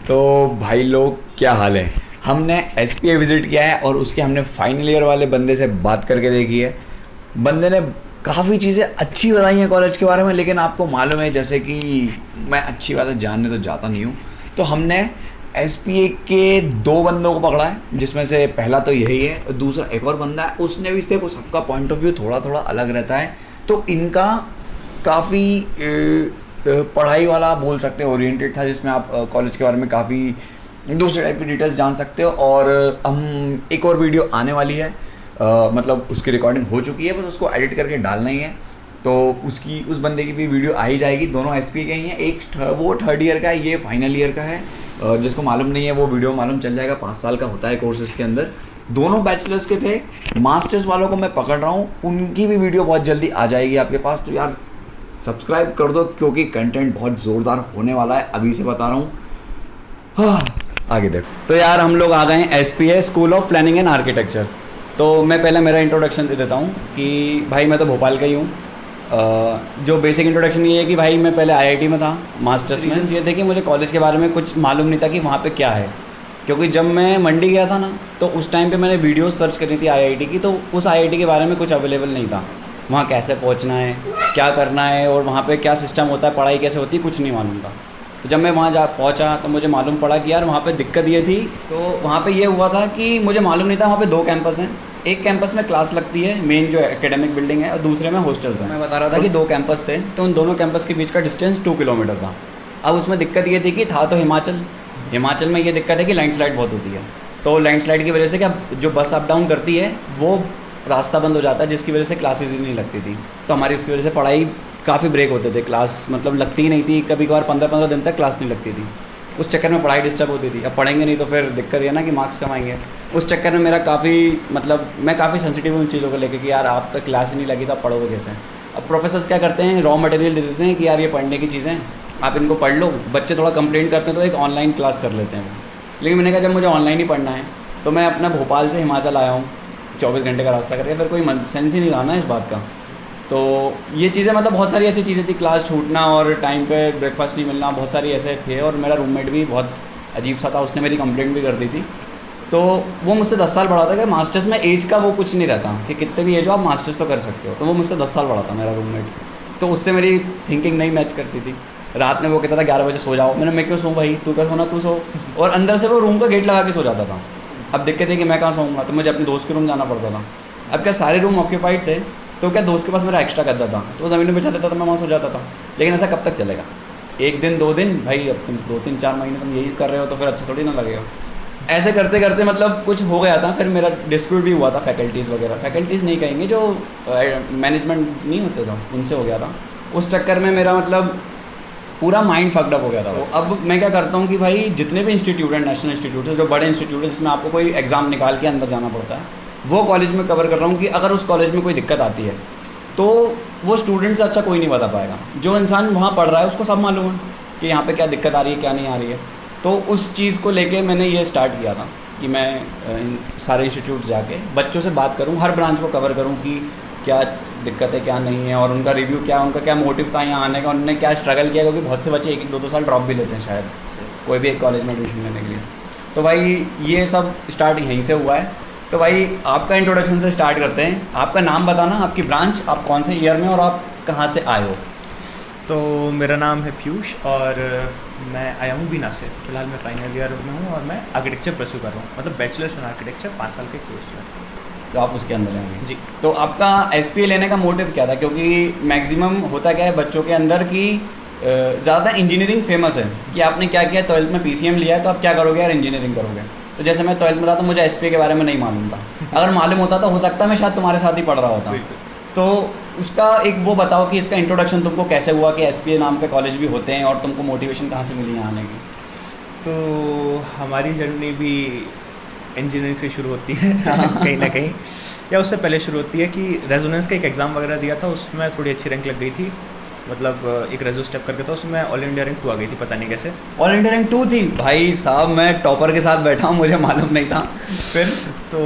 तो भाई लोग क्या हाल है। हमने एसपीए विज़िट किया है और उसके हमने फाइनल ईयर वाले बंदे से बात करके देखी है। बंदे ने काफ़ी चीज़ें अच्छी बताई हैं कॉलेज के बारे में, लेकिन आपको मालूम है जैसे कि मैं अच्छी बातें जानने तो जाता नहीं हूँ। तो हमने एसपीए के दो बंदों को पकड़ा है, जिसमें से पहला तो यही है और दूसरा एक और बंदा है। उसने भी देखो सबका पॉइंट ऑफ व्यू थोड़ा थोड़ा अलग रहता है, तो इनका काफ़ी पढ़ाई वाला बोल सकते हैं ओरिएंटेड था, जिसमें आप कॉलेज के बारे में काफ़ी दूसरे टाइप की डिटेल्स जान सकते हो। और हम एक और वीडियो आने वाली है, मतलब उसकी रिकॉर्डिंग हो चुकी है, बस उसको एडिट करके डालना ही है। तो उसकी उस बंदे की भी वीडियो आ ही जाएगी। दोनों एसपी के ही हैं, एक वो थर्ड ईयर का है, ये फाइनल ईयर का है। जिसको मालूम नहीं है वो वीडियो मालूम चल जाएगा। 5 साल का होता है कोर्स इसके अंदर। दोनों बैचलर्स के थे। मास्टर्स वालों को मैं पकड़ रहा हूँ, उनकी भी वीडियो बहुत जल्दी आ जाएगी आपके पास। तो यार सब्सक्राइब कर दो, क्योंकि कंटेंट बहुत ज़ोरदार होने वाला है, अभी से बता रहा हूँ। हाँ, आगे देखो। तो यार हम लोग आ गए हैं SPA school of planning and architecture. तो मैं पहले मेरा इंट्रोडक्शन दे देता हूँ कि भाई मैं तो भोपाल का ही हूँ। जो बेसिक इंट्रोडक्शन ये है कि भाई मैं पहले आईआईटी में था मास्टर्स में। ये थे कि मुझे कॉलेज के बारे में कुछ मालूम नहीं था कि वहाँ पे क्या है, क्योंकि जब मैं मंडी गया था ना, तो उस टाइम पे मैंने वीडियोस सर्च करी थी आईआईटी की। तो उस आईआईटी के बारे में कुछ अवेलेबल नहीं था, वहाँ कैसे पहुँचना है, क्या करना है और वहाँ पे क्या सिस्टम होता है, पढ़ाई कैसे होती है, कुछ नहीं मालूम था। तो जब मैं वहाँ जा पहुँचा तो मुझे मालूम पड़ा कि यार वहाँ पे दिक्कत ये थी। तो वहाँ पे ये हुआ था कि मुझे मालूम नहीं था वहाँ पे 2 कैंपस हैं। एक कैंपस में क्लास लगती है, मेन जो एकेडमिक बिल्डिंग है, और दूसरे में हॉस्टल्स हैं। मैं बता रहा था कि 2 कैंपस थे, तो उन दोनों कैंपस के बीच का डिस्टेंस 2 किलोमीटर था। अब उसमें दिक्कत ये थी कि था तो हिमाचल में ये दिक्कत है कि लैंडस्लाइड बहुत होती है। तो लैंडस्लाइड की वजह से क्या, जो बस अप डाउन करती है वो रास्ता बंद हो जाता है, जिसकी वजह से क्लासेज ही नहीं लगती थी। तो हमारी उसकी वजह से पढ़ाई काफ़ी ब्रेक होते थे, क्लास मतलब लगती ही नहीं थी। कभी कभार 15-15 दिन तक क्लास नहीं लगती थी। उस चक्कर में पढ़ाई डिस्टर्ब होती थी। अब पढ़ेंगे नहीं तो फिर दिक्कत ये ना कि मार्क्स कम आएंगे। उस चक्कर में मेरा काफ़ी मतलब मैं काफ़ी सेंसिटिव हूँ उन चीज़ों को लेकर कि यार आपका क्लास ही नहीं लगी तो आप पढ़ोगे कैसे। अब प्रोफेसर्स क्या करते हैं, रॉ मटेरियल दे देते हैं कि यार ये पढ़ने की चीज़ें आप इनको पढ़ लो। बच्चे थोड़ा कंप्लेंट करते हैं तो एक ऑनलाइन क्लास कर लेते हैं वो। लेकिन मैंने कहा जब मुझे ऑनलाइन ही पढ़ना है, तो मैं अपना भोपाल से हिमाचल आया हूँ 24 घंटे का रास्ता करके, फिर कोई सेंस ही नहीं रहा ना इस बात का। तो ये चीज़ें मतलब बहुत सारी ऐसी चीज़ें थी, क्लास छूटना और टाइम पे ब्रेकफास्ट नहीं मिलना, बहुत सारी ऐसे थे। और मेरा रूममेट भी बहुत अजीब सा था, उसने मेरी कंप्लेंट भी कर दी थी। तो वो मुझसे 10 साल बड़ा था। कि मास्टर्स में एज का वो कुछ नहीं रहता कि कितने भी एज हो आप मास्टर्स तो कर सकते हो। तो वो मुझसे 10 साल बड़ा था मेरा रूममेट। तो उससे मेरी थिंकिंग नहीं मैच करती थी। रात में वो कहता था 11 बजे सो जाओ। मैं क्यों सोऊं भाई, तू क्या सोना तू सो। और अंदर से वो रूम का गेट लगा के सो जाता था। अब दिक्कत है कि मैं कहाँ सोऊंगा, तो मुझे अपने दोस्त के रूम जाना पड़ता था। अब क्या सारे रूम ऑक्यूपाइड थे, तो क्या दोस्त के पास मेरा एक्स्ट्रा गद्दा था, तो वो ज़मीन में बिछा देता था, मैं वहाँ सो जाता था। लेकिन ऐसा कब तक चलेगा, 1 दिन 2 दिन भाई, अब तुम 2-3-4 महीने तुम यही कर रहे हो तो फिर अच्छा थोड़ी ना लगेगा। ऐसे करते करते मतलब कुछ हो गया था। फिर मेरा डिस्प्यूट भी हुआ था फैकल्टीज़ वगैरह, फैकल्टीज़ नहीं कहेंगे, जो मैनेजमेंट नहीं होते थे उनसे हो गया था। उस चक्कर में मेरा मतलब पूरा माइंड फक्ड अप हो गया था। तो अब मैं क्या करता हूँ कि भाई जितने भी इंस्टीट्यूट हैं, नेशनल इंस्टीट्यूट है, जो बड़े इंस्टीट्यूट है जिसमें आपको कोई एग्ज़ाम निकाल के अंदर जाना पड़ता है, वो कॉलेज में कवर कर रहा हूँ कि अगर उस कॉलेज में कोई दिक्कत आती है तो वो स्टूडेंट से अच्छा कोई नहीं बता पाएगा। जो इंसान वहाँ पढ़ रहा है उसको सब मालूम है कि यहाँ पे क्या दिक्कत आ रही है क्या नहीं आ रही है। तो उस चीज़ को लेके मैंने ये स्टार्ट किया था कि मैं इन सारे इंस्टीट्यूट जाके बच्चों से बात करूँ, हर ब्रांच को कवर करूँ कि क्या दिक्कत है क्या नहीं है, और उनका रिव्यू क्या, उनका क्या मोटिव था यहाँ आने का, उन्होंने क्या स्ट्रगल किया। क्योंकि बहुत से बच्चे 1-2 साल ड्रॉप भी लेते हैं शायद कोई भी एक कॉलेज में एडमिशन लेने के लिए। तो भाई ये सब स्टार्ट यहीं से हुआ है। तो भाई आपका इंट्रोडक्शन से स्टार्ट करते हैं। आपका नाम बताना, आपकी ब्रांच, आप कौन से ईयर में और आप कहाँ से आए हो। तो मेरा नाम है पीयूष और मैं आया हूँ बीना से। फिलहाल मैं फाइनल ईयर में हूँ और मैं आर्किटेक्चर परस्यू कर रहा हूँ, मतलब बैचलर्स इन आर्किटेक्चर 5 साल के कोर्स जो है। तो आप उसके अंदर हैं जी। तो आपका एसपीए लेने का मोटिव क्या था? क्योंकि मैक्सिमम होता क्या है बच्चों के अंदर कि ज़्यादा इंजीनियरिंग फेमस है कि आपने क्या किया 12th में पीसीएम लिया है तो आप क्या करोगे यार, इंजीनियरिंग करोगे। तो जैसे मैं 12th में था तो मुझे एसपीए के बारे में नहीं मालूम था। अगर मालूम होता तो हो सकता है मैं शायद तुम्हारे साथ ही पढ़ रहा होता। तो उसका एक वो बताओ कि इसका इंट्रोडक्शन तुमको कैसे हुआ कि एसपीए नाम के कॉलेज भी होते हैं, और तुमको मोटिवेशन कहाँ से मिली यहाँ आने की। तो हमारी जर्नी भी इंजीनियरिंग से शुरू होती है कहीं ना कहीं, या उससे पहले शुरू होती है कि रेजोनेंस का एक एग्ज़ाम वगैरह दिया था, उसमें थोड़ी अच्छी रैंक लग गई थी। मतलब एक रेजो स्टेप करके था, उसमें ऑल इंडिया रैंक 2 आ गई थी, पता नहीं कैसे। ऑल इंडिया रैंक 2 थी? भाई साहब मैं टॉपर के साथ बैठा हूँ, मुझे मालूम नहीं था। फिर तो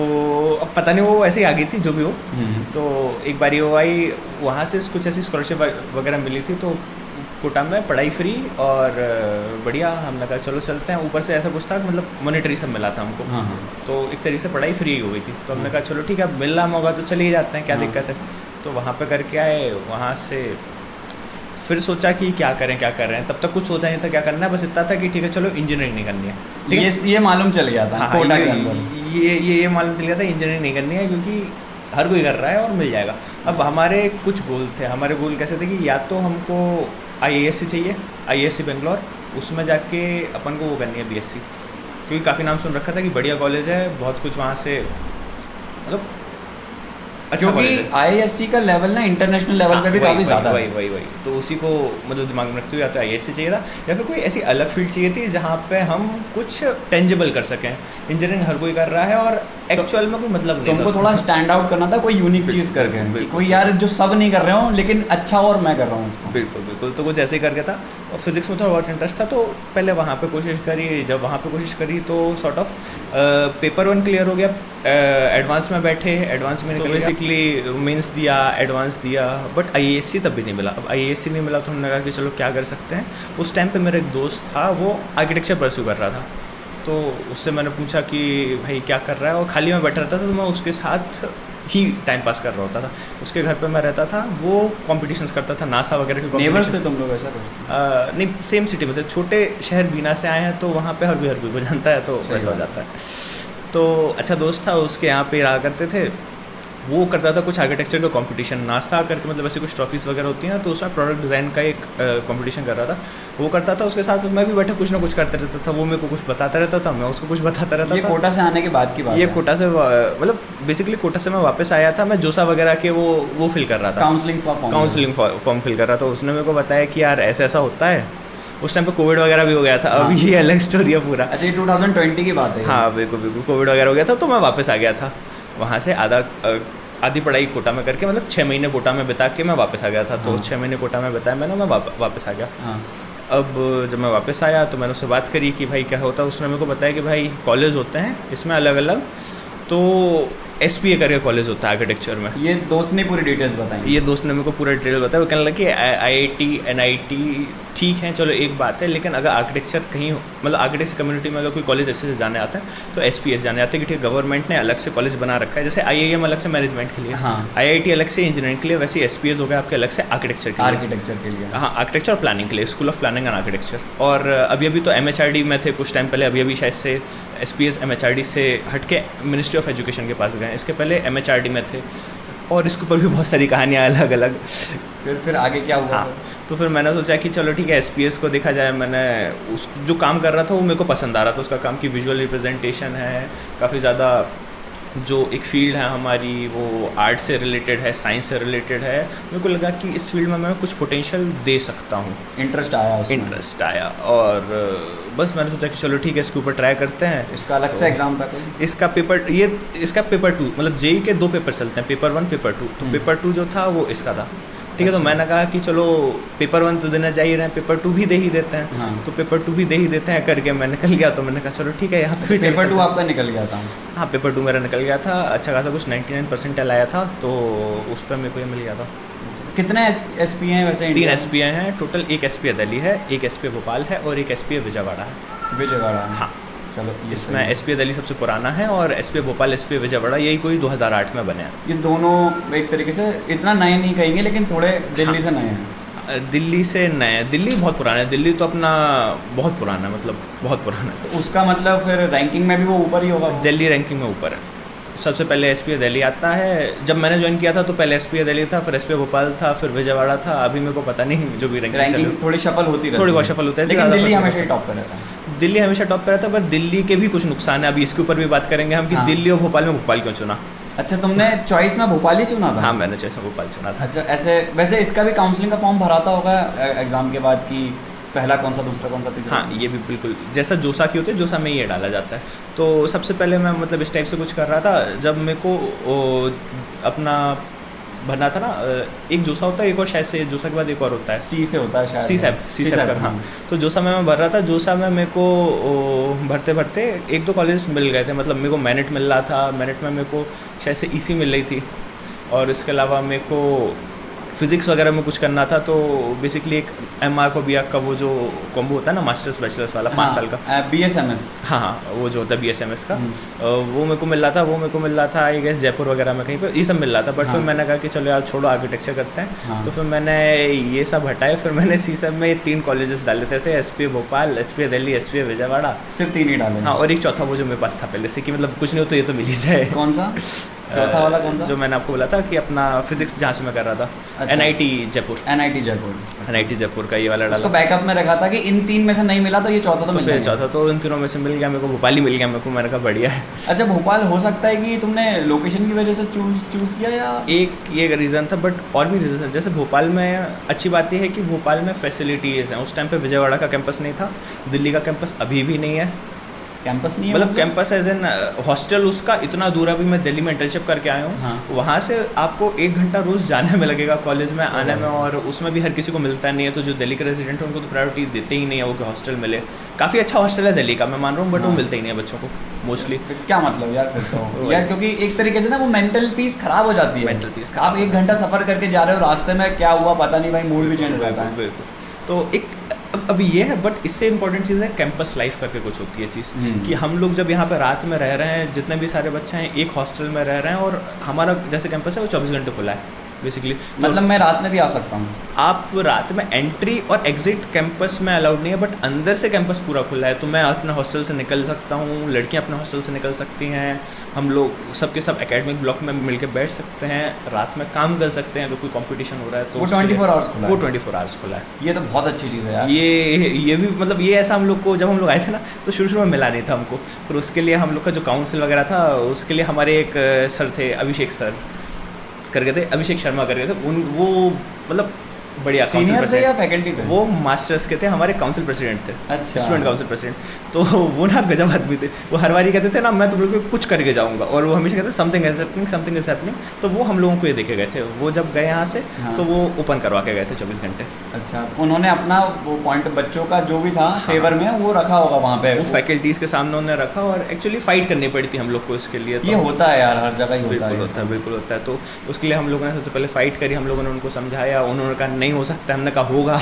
अब पता नहीं वो ऐसे ही आ गई थी जो भी हो। तो एक बार वो आई, वहाँ से कुछ ऐसी स्कॉलरशिप वगैरह मिली थी, तो कोटा में पढ़ाई फ्री और बढ़िया। हमने कहा चलो चलते हैं। ऊपर से ऐसा कुछ था कि मतलब मॉनेटरी सब मिला था हमको। हाँ हाँ। तो एक तरीके से पढ़ाई फ्री हो गई थी। तो हमने कहा चलो ठीक है, अब मिल रहा मौका तो चले ही जाते हैं, क्या हाँ। दिक्कत है। तो वहाँ पे करके आए। वहाँ से फिर सोचा कि क्या करें क्या कर रहे हैं। तब तक कुछ सोचा नहीं था क्या करना है, बस इतना था कि ठीक है चलो इंजीनियरिंग नहीं करनी है। ठीक है, ये मालूम चल गया था हाँ, कोटा ये, के अंदर। ये मालूम चल गया था इंजीनियरिंग नहीं करनी है, क्योंकि हर कोई कर रहा है और मिल जाएगा। अब हमारे कुछ गोल थे। हमारे गोल कैसे थे कि या तो हमको IISc चाहिए, IISc बेंगलोर, उसमें जाके अपन को वो करनी है BSc, क्योंकि काफ़ी नाम सुन रखा था कि बढ़िया कॉलेज है, बहुत कुछ वहाँ से मतलब अच्छा क्योंकि कॉलेज है। IISc का लेवल ना इंटरनेशनल लेवल हाँ, पे भी वही- काफ़ी वही- ज़्यादा वही है। वही वही तो उसी को मतलब दिमाग में रखते हुए या तो IISc चाहिए था, या फिर कोई ऐसी अलग फील्ड चाहिए थी जहाँ पे हम कुछ टेंजिबल कर सकें। इंजीनियरिंग हर कोई कर रहा है और एक्चुअल में कोई मतलब नहीं था तुमको उसमें। थोड़ा स्टैंड आउट करना था, कोई यूनिक चीज़ करके, कि बिल्कुल। कोई यार जो सब नहीं कर रहे हो लेकिन अच्छा और मैं कर रहा हूँ उसको। बिल्कुल बिल्कुल। तो कुछ ऐसे ही करके था। और फिजिक्स में थोड़ा बहुत इंटरेस्ट था, तो पहले वहाँ पे कोशिश करी। जब वहाँ पे कोशिश करी तो सॉर्ट ऑफ पेपर 1 क्लियर हो गया, एडवांस में बैठे, एडवांस में तो निकल बेसिकली मेंस दिया, एडवांस दिया, बट IISc तब भी नहीं मिला। अब IISc नहीं मिला तो हमने कहा कि चलो क्या कर सकते हैं। उस टाइम पे मेरा एक दोस्त था, वो आर्किटेक्चर परस्यू कर रहा था। तो उससे मैंने पूछा कि भाई क्या कर रहा है, और खाली मैं बैठा रहता था तो मैं उसके साथ ही टाइम पास कर रहा होता था। उसके घर पे मैं रहता था, वो कॉम्पिटिशन्स करता था, नासा वगैरह के नेबर्स थे competitions। तुम लोग ऐसा कुछ? नहीं, सेम सिटी में थे। छोटे शहर बीना से आए हैं तो वहाँ पे हर कोई को जानता है, तो सही वैसा हो बात। जाता है। तो अच्छा दोस्त था, उसके यहाँ पे रहा करते थे। वो करता था कुछ आर्किटेक्चर का कंपटीशन, नासा करके, मतलब ऐसे कुछ ट्रॉफीज़ वगैरह होती हैं, तो उसमें प्रोडक्ट डिज़ाइन का एक कंपटीशन कर रहा था। वो करता था, उसके साथ मैं भी बैठा कुछ ना कुछ करते रहता था। वो मेरे को कुछ बताता रहता था, मैं उसको कुछ बताता रहता ये था। कोटा से आने के बाद की बात ये है। कोटा से मतलब बेसिकली कोटा से मैं वापस आया था। मैं जोसा वगैरह के वो फिल कर रहा था, counselling for counselling form fill कर रहा था। उसने मेरे को बताया कि यार ऐसा ऐसा होता है। उस टाइम पे कोविड वगैरह भी हो गया था। अब हाँ। ये अलग स्टोरी है पूरा। अच्छा, ये 2020 की बात है। हाँ बिल्कुल बिल्कुल, कोविड वगैरह हो गया था, तो मैं वापस आ गया था वहाँ से। आधी पढ़ाई कोटा में करके, मतलब 6 महीने कोटा में बिता के मैं वापस आ गया था। तो हाँ। 6 महीने कोटा में बिताया मैंने, मैं वापस आ गया। हाँ। अब जब मैं वापस आया तो मैंने उससे बात करी कि भाई क्या होता है। उसने मेरे को बताया कि भाई कॉलेज होते हैं इसमें अलग अलग, तो SPA करके कॉलेज होता है आर्किटेक्चर में। ये दोस्त ने पूरी डिटेल्स बताई। ये दोस्त ने मेरे को पूरा डिटेल बताया। वो कहने लगा कि IIT NIT ठीक है, चलो एक बात है, लेकिन अगर आर्किटेक्चर कहीं मतलब आर्किटेक्चर कम्युनिटी में अगर कोई कॉलेज ऐसे से जाने आता है तो SPS जाने आते हैं कि ठीक है, गवर्नमेंट ने अलग से कॉलेज बना रखा है। जैसे IIM अलग से मैनेजमेंट के लिए, हाँ। IIT अलग से इंजीनियरिंग के लिए, वैसे SPS हो गया आपके अलग से आर्किटेक्चर के लिए। आर्किटेक्चर के लिए। हाँ, आर्किटेक्चर और प्लानिंग के लिए, school of planning and architecture. और अभी अभी तो MHRD में थे कुछ टाइम पहले, अभी शायद से SPS MHRD से हट के मिनिस्ट्री ऑफ एजुकेशन के पास गए। इसके पहले MHRD में थे। और इसके ऊपर भी बहुत सारी कहानियाँ अलग अलग। फिर आगे क्या हुआ? हाँ, तो फिर मैंने सोचा कि चलो ठीक है SPS को देखा जाए। मैंने उस जो काम कर रहा था वो मेरे को पसंद आ रहा था। उसका काम की विजुअल रिप्रेजेंटेशन है, काफ़ी ज़्यादा जो एक फील्ड है हमारी वो आर्ट से रिलेटेड है, साइंस से रिलेटेड है। मेरे को लगा कि इस फील्ड में मैं कुछ पोटेंशियल दे सकता हूँ। इंटरेस्ट आया उसमें? इंटरेस्ट आया और बस मैंने सोचा कि चलो ठीक है, इसके ऊपर ट्राई करते हैं। इसका अलग से एग्जाम था कोई? इसका पेपर 2, मतलब JEE के 2 पेपर चलते हैं, पेपर 1 पेपर 2। तो पेपर 2 जो था वो इसका था। ठीक है, तो मैंने कहा कि चलो पेपर 1 तो देना जा ही रहे हैं, पेपर 2 भी दे ही देते हैं। हाँ। तो पेपर 2 भी दे ही देते हैं करके मैं निकल गया। तो मैंने कहा चलो ठीक है, यहाँ पे भी चल पेपर 2 सकते हैं। आपका निकल गया था? हाँ, पेपर 2 मेरा निकल गया था। अच्छा खासा कुछ 99% आया था, तो उस पर मेरे को ये मिल गया था। कितने SPA हैं वैसे? 3 SPA हैं टोटल। एक SPA दिल्ली है, एक SPA भोपाल है और एक SPA विजयवाड़ा है। विजयवाड़ा? हाँ, चलो, ये इसमें SPA दिल्ली सबसे पुराना है और SPA भोपाल, SPA विजयवाड़ा यही कोई 2008 में बने हैं। ये दोनों एक तरीके से इतना नए नहीं कहेंगे, लेकिन थोड़े दिल्ली से नए हैं। दिल्ली से नए, दिल्ली बहुत पुराना है। दिल्ली तो अपना बहुत पुराना है, मतलब बहुत पुराना है। तो उसका मतलब फिर रैंकिंग में भी वो ऊपर ही होगा? दिल्ली रैंकिंग में ऊपर है। सबसे पहले SPA दिल्ली आता है। जब मैंने ज्वाइन किया था तो पहले SPA दिल्ली था, फिर SPA भोपाल था, फिर विजयवाड़ा था। अभी मेरे को पता नहीं जो भी रैंकिंग थोड़ी शफल होती रहती है। थोड़ी बहुत shuffle होता है, लेकिन ज़्यादा दिल्ली shuffle हमेशा ही होता टॉप पे रहता है। दिल्ली हमेशा टॉप पे रहता है, पर दिल्ली के भी कुछ नुकसान है। अभी इसके ऊपर भी बात करेंगे हम कि हाँ। दिल्ली और भोपाल में भोपाल क्यों चुना। अच्छा, तुमने चॉइस में भोपाल ही चुना था? हाँ, मैंने जैसे भोपाल चुना था। अच्छा, ऐसे वैसे इसका भी काउंसलिंग का फॉर्म भराता होगा एग्जाम के बाद कि पहला कौन सा, दूसरा कौन सा, तीसरा? हाँ, ये भी बिल्कुल जैसा जोसा की होती है, जोसा में ये डाला जाता है। तो सबसे पहले मैं मतलब इस टाइप से कुछ कर रहा था। जब मेरे को अपना भरना था ना, एक जोसा होता है, एक और शायद से जोसा के बाद एक और होता है, सी से होता है शायद। सी सैप कर। हाँ, तो जोसा में मैं भर रहा था। जोसा में मेरे को भरते भरते 1-2 कॉलेज मिल गए थे। मतलब मेरे को मेरिट मिल रहा था, मेरिट में मेरे को शायद से EC मिल रही थी, और इसके अलावा मेरे को फिजिक्स वगैरह में कुछ करना था, तो बेसिकली एक MR को BA का वो जो कॉम्बो होता है ना, मास्टर्स बैचलर्स वाला 5 साल का, BSMS। हाँ वो जो होता है BSMS का, वो मेरे को मिल रहा था आई गेस जयपुर वगैरह में कहीं पे, ये सब मिल रहा था। बट फिर मैंने कहा कि चलो यार छोड़ो, आर्किटेक्चर करते हैं। तो फिर मैंने ये सब हटाए, फिर मैंने CSEB में 3 कॉलेजेस डाले थे, ऐसे SPA Bhopal, SPA Delhi, SPA Vijayawada, सिर्फ 3 ही डाले। हाँ, और एक चौथा वो जो मेरे पास था पहले से, कि मतलब कुछ नहीं हो तो ये तो मिल ही जाए। कौन सा चौथा वाला? कौन सा? जो मैंने आपको बोला था कि अपना फिजिक्स जहाँ से मैं कर रहा था, अच्छा। NIT Jaipur. NIT Jaipur. NIT Jaipur का ये वाला डाला। उसको बैकअप में रखा था कि इन 3 में से नहीं मिला तो ये चौथा तो मिल फिर जाएगा। चौथा तो इन तीनों में से मिल गया मेरे को, भोपाल ही मिल गया मेरे को। मैंने कहा बढ़िया है। अच्छा, भोपाल हो सकता है कि तुमने लोकेशन की वजह से चूज़ किया, या एक ये रीज़न था, बट और भी रीज़न है। जैसे भोपाल में अच्छी बात यह है कि भोपाल में फैसिलिटीज़ हैं। उस टाइम पे विजयवाड़ा का कैंपस नहीं था, दिल्ली का कैंपस अभी भी नहीं है। कैंपस नहीं है मतलब कैंपस एज एन हॉस्टल उसका इतना दूर है। अभी मैं दिल्ली में इंटर्नशिप करके आया हूँ। हाँ। वहाँ से आपको 1 घंटा रोज़ जाने में लगेगा कॉलेज में, आने में, और उसमें भी हर किसी को मिलता नहीं है। तो जो दिल्ली के रेजिडेंट हैं उनको तो प्रायोरिटी देते ही नहीं है वो कि हॉस्टल मिले। काफ़ी अच्छा हॉस्टल है दिल्ली का, मैं मान रहा हूँ, बट वो मिलते ही नहीं है बच्चों को मोस्टली। क्या मतलब यार, फिर तो यार, क्योंकि एक तरीके से ना वो मेंटल पीस खराब हो जाती है। मेंटल पीस, आप 1 घंटा सफ़र करके जा रहे हो, रास्ते में क्या हुआ पता नहीं भाई, मूड भी चेंज हो जाता है। बिल्कुल। तो एक अभी ये है, बट इससे इंपॉर्टेंट चीज़ है कैंपस लाइफ करके कुछ होती है चीज़, कि हम लोग जब यहाँ पे रात में रह रहे हैं, जितने भी सारे बच्चे हैं एक हॉस्टल में रह रहे हैं, और हमारा जैसे कैंपस है वो 24 घंटे खुला है बेसिकली। मतलब मैं रात में भी आ सकता हूँ? आप रात में एंट्री और एग्जिट कैंपस में अलाउड नहीं है, बट अंदर से कैंपस पूरा खुला है। तो मैं अपने हॉस्टल से निकल सकता हूँ, लड़कियाँ अपने हॉस्टल से निकल सकती हैं, हम लोग सबके सब एकेडमिक ब्लॉक में मिलकर बैठ सकते हैं, रात में काम कर सकते हैं अगर कोई कंपटीशन हो रहा है तो। वो 24 आवर्स खुला है? वो 24 आवर्स खुला है। ये तो बहुत अच्छी चीज़ है यार। ये भी मतलब ये ऐसा हम लोग को, जब हम लोग आए थे ना तो शुरू में मिला नहीं था हमको, पर उसके लिए हम लोग का जो काउंसिल वगैरह था, उसके लिए हमारे एक सर थे, अभिषेक सर करके थे, अभिषेक शर्मा करके थे। वो मतलब बढ़िया सीनियर थे या फैकल्टी थे? वो मास्टर्स के थे, हमारे काउंसिल प्रेसिडेंट थे। अच्छा। Student council president. तो वो ना गजब आदमी थे। वो हर बारी कहते थे ना, मैं तुम लोग को कुछ करके जाऊंगा, और वो हमेशा कहते something is happening, something is happening. तो वो हम लोगों को ये देखे गए थे। वो जब गए यहाँ से, हाँ। तो वो ओपन करवा के गए थे 24 घंटे। अच्छा, उन्होंने अपना वो पॉइंट बच्चों का जो भी था फेवर में वो रखा होगा वहाँ पे, वो फैकल्टीज़ के सामने उन्होंने रखा, और एक्चुअली फाइट करनी पड़ी थी हम लोग को इसके लिए। ये होता है यार, हर जगह ही होता बिल्कुल है। होता है, बिल्कुल होता है। तो उसके लिए हम लोगों ने सबसे पहले फाइट करी, हम लोगों ने उनको समझाया, उन्होंने कहा नहीं हो सकता, हमने कहा होगा।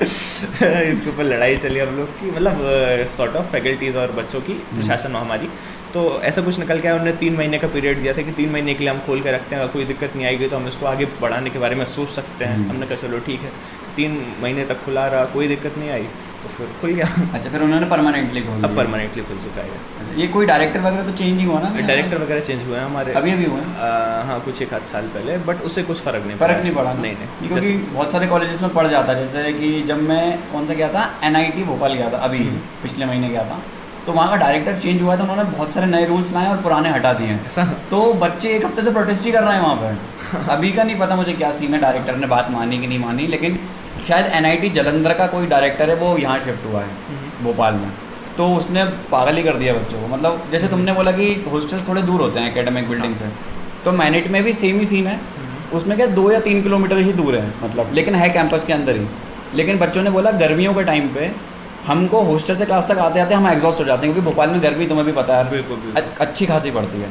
इसके ऊपर लड़ाई चली हम लोग की, मतलब सॉर्ट ऑफ फैकल्टीज़ और बच्चों की, प्रशासन हमारी। तो ऐसा कुछ निकल के आया। उन्होंने 3 महीने का पीरियड दिया था कि 3 महीने के लिए हम खोल के रखते हैं, अगर कोई दिक्कत नहीं आएगी तो हम इसको आगे बढ़ाने के बारे में सोच सकते हैं। हमने कहा चलो ठीक है। 3 महीने तक खुला रहा, कोई दिक्कत नहीं आई, तो फिर खुल गया। अच्छा, फिर उन्होंने परमानेंटली खोल अब परमानेंटली खुल चुका है। ये कोई डायरेक्टर वगैरह तो चेंज नहीं हुआ ना? डायरेक्टर वगैरह चेंज हुए हैं हमारे, अभी हुए हैं? हाँ, कुछ 1 आध साल पहले, बट उससे कुछ फ़र्क नहीं पड़ा। नहीं, क्योंकि बहुत सारे कॉलेजेस में पड़ जाता है। जैसे कि जब मैं कौन सा गया था, NIT भोपाल गया था, अभी पिछले महीने गया था, तो वहाँ का डायरेक्टर चेंज हुआ था, उन्होंने बहुत सारे नए रूल्स लाए और पुराने हटा दिए हैं। ऐसा? तो बच्चे 1 हफ्ते से प्रोटेस्ट ही कर रहे हैं वहाँ पर। अभी का नहीं पता मुझे क्या सीन है, डायरेक्टर ने बात मानी कि नहीं मानी, लेकिन शायद NIT जालंधर का कोई डायरेक्टर है, वो यहाँ शिफ्ट हुआ है भोपाल में। तो उसने पागल ही कर दिया बच्चों को। मतलब जैसे तुमने बोला कि हॉस्टल्स थोड़े दूर होते हैं एकेडमिक बिल्डिंग से, तो मैनिट में भी सेम ही सीन है। उसमें क्या 2 या 3 किलोमीटर ही दूर है, मतलब, लेकिन है कैंपस के अंदर ही। लेकिन बच्चों ने बोला गर्मियों के टाइम पे हमको हॉस्टल से क्लास तक आते आते हम एग्जॉस्ट हो जाते हैं, क्योंकि भोपाल में गर्मी तुम्हें भी पता है बिल्कुल अच्छी खासी पड़ती है।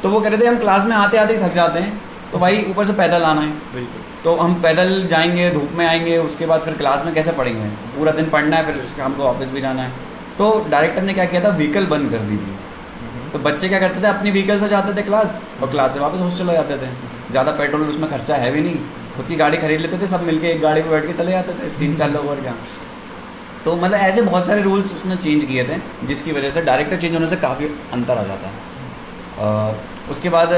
तो वो कह रहे थे हम क्लास में आते आते ही थक जाते हैं, तो भाई ऊपर से पैदल आना है, बिल्कुल। तो हम पैदल जाएंगे, धूप में आएंगे, उसके बाद फिर क्लास में कैसे पढ़ेंगे? पूरा दिन पढ़ना है, फिर शाम को ऑफिस भी जाना है। तो डायरेक्टर ने क्या किया था, व्हीकल बंद कर दी थी। तो बच्चे क्या करते थे, अपनी व्हीकल से जाते थे क्लास, और क्लास से वापस हॉस्टल हो जाते थे। ज़्यादा पेट्रोल उसमें खर्चा है भी नहीं, खुद की गाड़ी खरीद लेते थे, सब मिलके एक गाड़ी पर बैठ के चले जाते थे, 3-4 लोग, और क्या। तो मतलब ऐसे बहुत सारे रूल्स उसने चेंज किए थे, जिसकी वजह से डायरेक्टर चेंज होने से काफ़ी अंतर आ जाता है। उसके बाद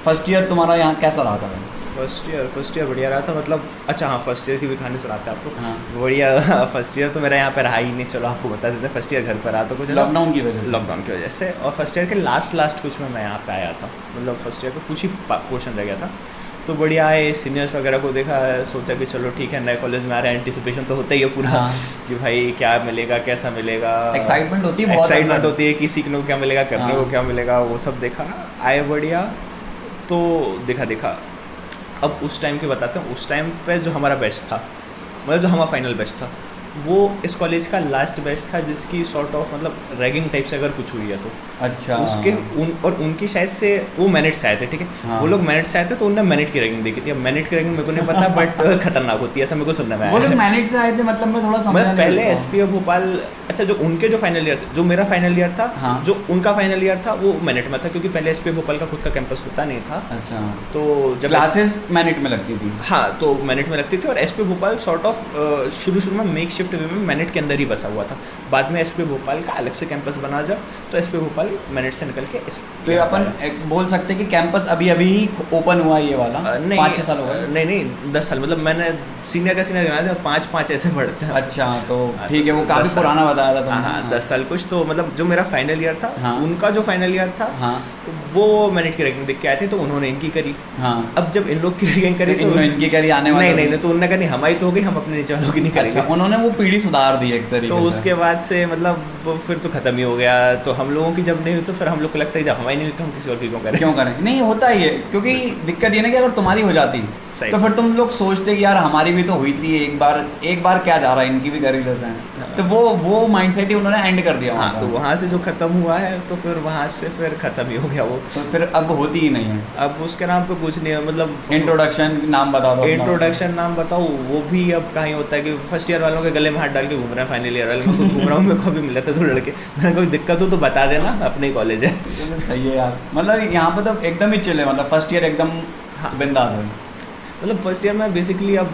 फर्स्ट ईयर तुम्हारा यहाँ कैसा रहा था? फर्स्ट ईयर बढ़िया रहा था। मतलब अच्छा, हाँ, फर्स्ट ईयर की भी कहानी सुनाते हैं आपको। हाँ। बढ़िया। फर्स्ट ईयर तो मेरा यहाँ पे रहा ही नहीं, चलो आपको बता देते हैं। फर्स्ट ईयर घर पर रहा, तो कुछ लॉकडाउन की वजह से। लॉकडाउन की वजह से। और फर्स्ट ईयर के लास्ट कुछ में मैं यहाँ पे आया था, मतलब फर्स्ट ईयर का कुछ ही पोर्शन रह गया था। तो बढ़िया आए, सीनियर्स वगैरह को देखा, सोचा कि चलो ठीक है, नए कॉलेज में आ रहे हैं, एंटिसिपेशन तो होता ही है पूरा। हाँ। कि भाई क्या मिलेगा, कैसा मिलेगा, एक्साइटमेंट होती है, एक्साइटमेंट होती है कि सीखने को क्या मिलेगा, करने को क्या मिलेगा, वो सब देखा। आए बढ़िया, तो देखा। अब उस टाइम के बताते हैं, उस टाइम पे जो हमारा बैच था, मतलब जो हमारा फाइनल बैच था, वो इस कॉलेज का लास्ट बैच था जिसकी सॉर्ट ऑफ मतलब रैगिंग टाइप से अगर कुछ हुई है तो अच्छा उसके और उनकी शायद से वो मेरिट से आए थे, ठीक है। हाँ। वो लोग मेरिट से आए थे तो उनने मेरिट की रैगिंग देखी थी। अब मेरिट की रैगिंग मेरे को नहीं पता बट खतरनाक होती है ऐसा मेरे को सुनने में आया वो लोग है। मैनेज से आए थे, मतलब मैं थोड़ा समझा मैं नहीं पहले उसको। एसपीओ भोपाल, अच्छा जो उनके जो फाइनल ईयर था, जो मेरा फाइनल ईयर था, हाँ। जो उनका फाइनल ईयर था वो मेरिट में था क्योंकि पहले एसपीओ भोपाल का खुद का कैंपस होता नहीं था। अच्छा, तो जब क्लासेस मैनेट में लगती थी। हाँ तो मेरिट में लगती थी और एसपी भोपाल सॉर्ट ऑफ शुरू में मेक शिफ्ट वे में मेरिट के अंदर ही बसा हुआ था। बाद में एसपी भोपाल का अलग से कैंपस बना जब, तो एसपी भोपाल मेरिट से निकल के तो ये अपन एक बोल सकते हैं कि कैंपस अभी अभी ओपन हुआ ये वाला, नहीं 5-6 साल हो गए। नहीं 10 साल, मतलब मैंने सीनियर का सीनियर गिना था, 5 ऐसे बढ़ते हैं। अच्छा तो ठीक है, वो काफ़ी 10 साल। पुराना बताया था तुमने। हाँ 10 साल कुछ, तो मतलब जो मेरा फाइनल ईयर था हाँ। उनका जो फाइनल ईयर था हाँ वो मेरिट की रैंकिंग देख के आए थे तो उन्होंने इनकी करी। हाँ। अब जब इन लोग की रैंकिंग करी तो इनकी करी आने वाले नहीं तो उन्होंने कहा नहीं हमारी तो हो गई, हम अपने नीचे वालों की नहीं करेंगे। अच्छा, उन्होंने वो पीढ़ी सुधार दी एक तरीके तो से। उसके बाद से मतलब फिर तो खत्म ही हो गया। तो हम लोगों की जब नहीं हुई तो फिर हम लोग को लगता है जब हमारी नहीं हुई तो हम किसी और की क्यों करें। क्यों करें, नहीं होता ही है, क्योंकि दिक्कत ये ना कि अगर तुम्हारी हो जाती सही। तो फिर तुम लोग सोचते कि यार हमारी भी तो हुई थी, एक बार क्या जा रहा है, इनकी भी कर ही लेते हैं। तो वो माइंडसेट ही उन्होंने एंड कर दिया हाँ वहाँ तो पर। वहाँ से जो खत्म हुआ है तो फिर वहाँ से फिर खत्म ही हो गया वो। तो फिर अब होती ही नहीं है। अब उसके नाम पे कुछ नहीं है, मतलब इंट्रोडक्शन नाम बता दो अपना। इंट्रोडक्शन नाम बताओ, वो भी अब कहीं होता है कि फर्स्ट ईयर वालों के गले में हाथ डाल के घूम रहे हैं, फाइनल ईयर वाले मैं खुद घूम रहा हूँ। मेरे को भी मिला था 2 लड़के, मैंने कोई दिक्कत हो तो बता देना, अपने ही कॉलेज है। तो सही है यार, मतलब यहाँ पे तो एकदम ही चिल है, मतलब फर्स्ट ईयर एकदम बिंदास है। मतलब फर्स्ट ईयर में बेसिकली अब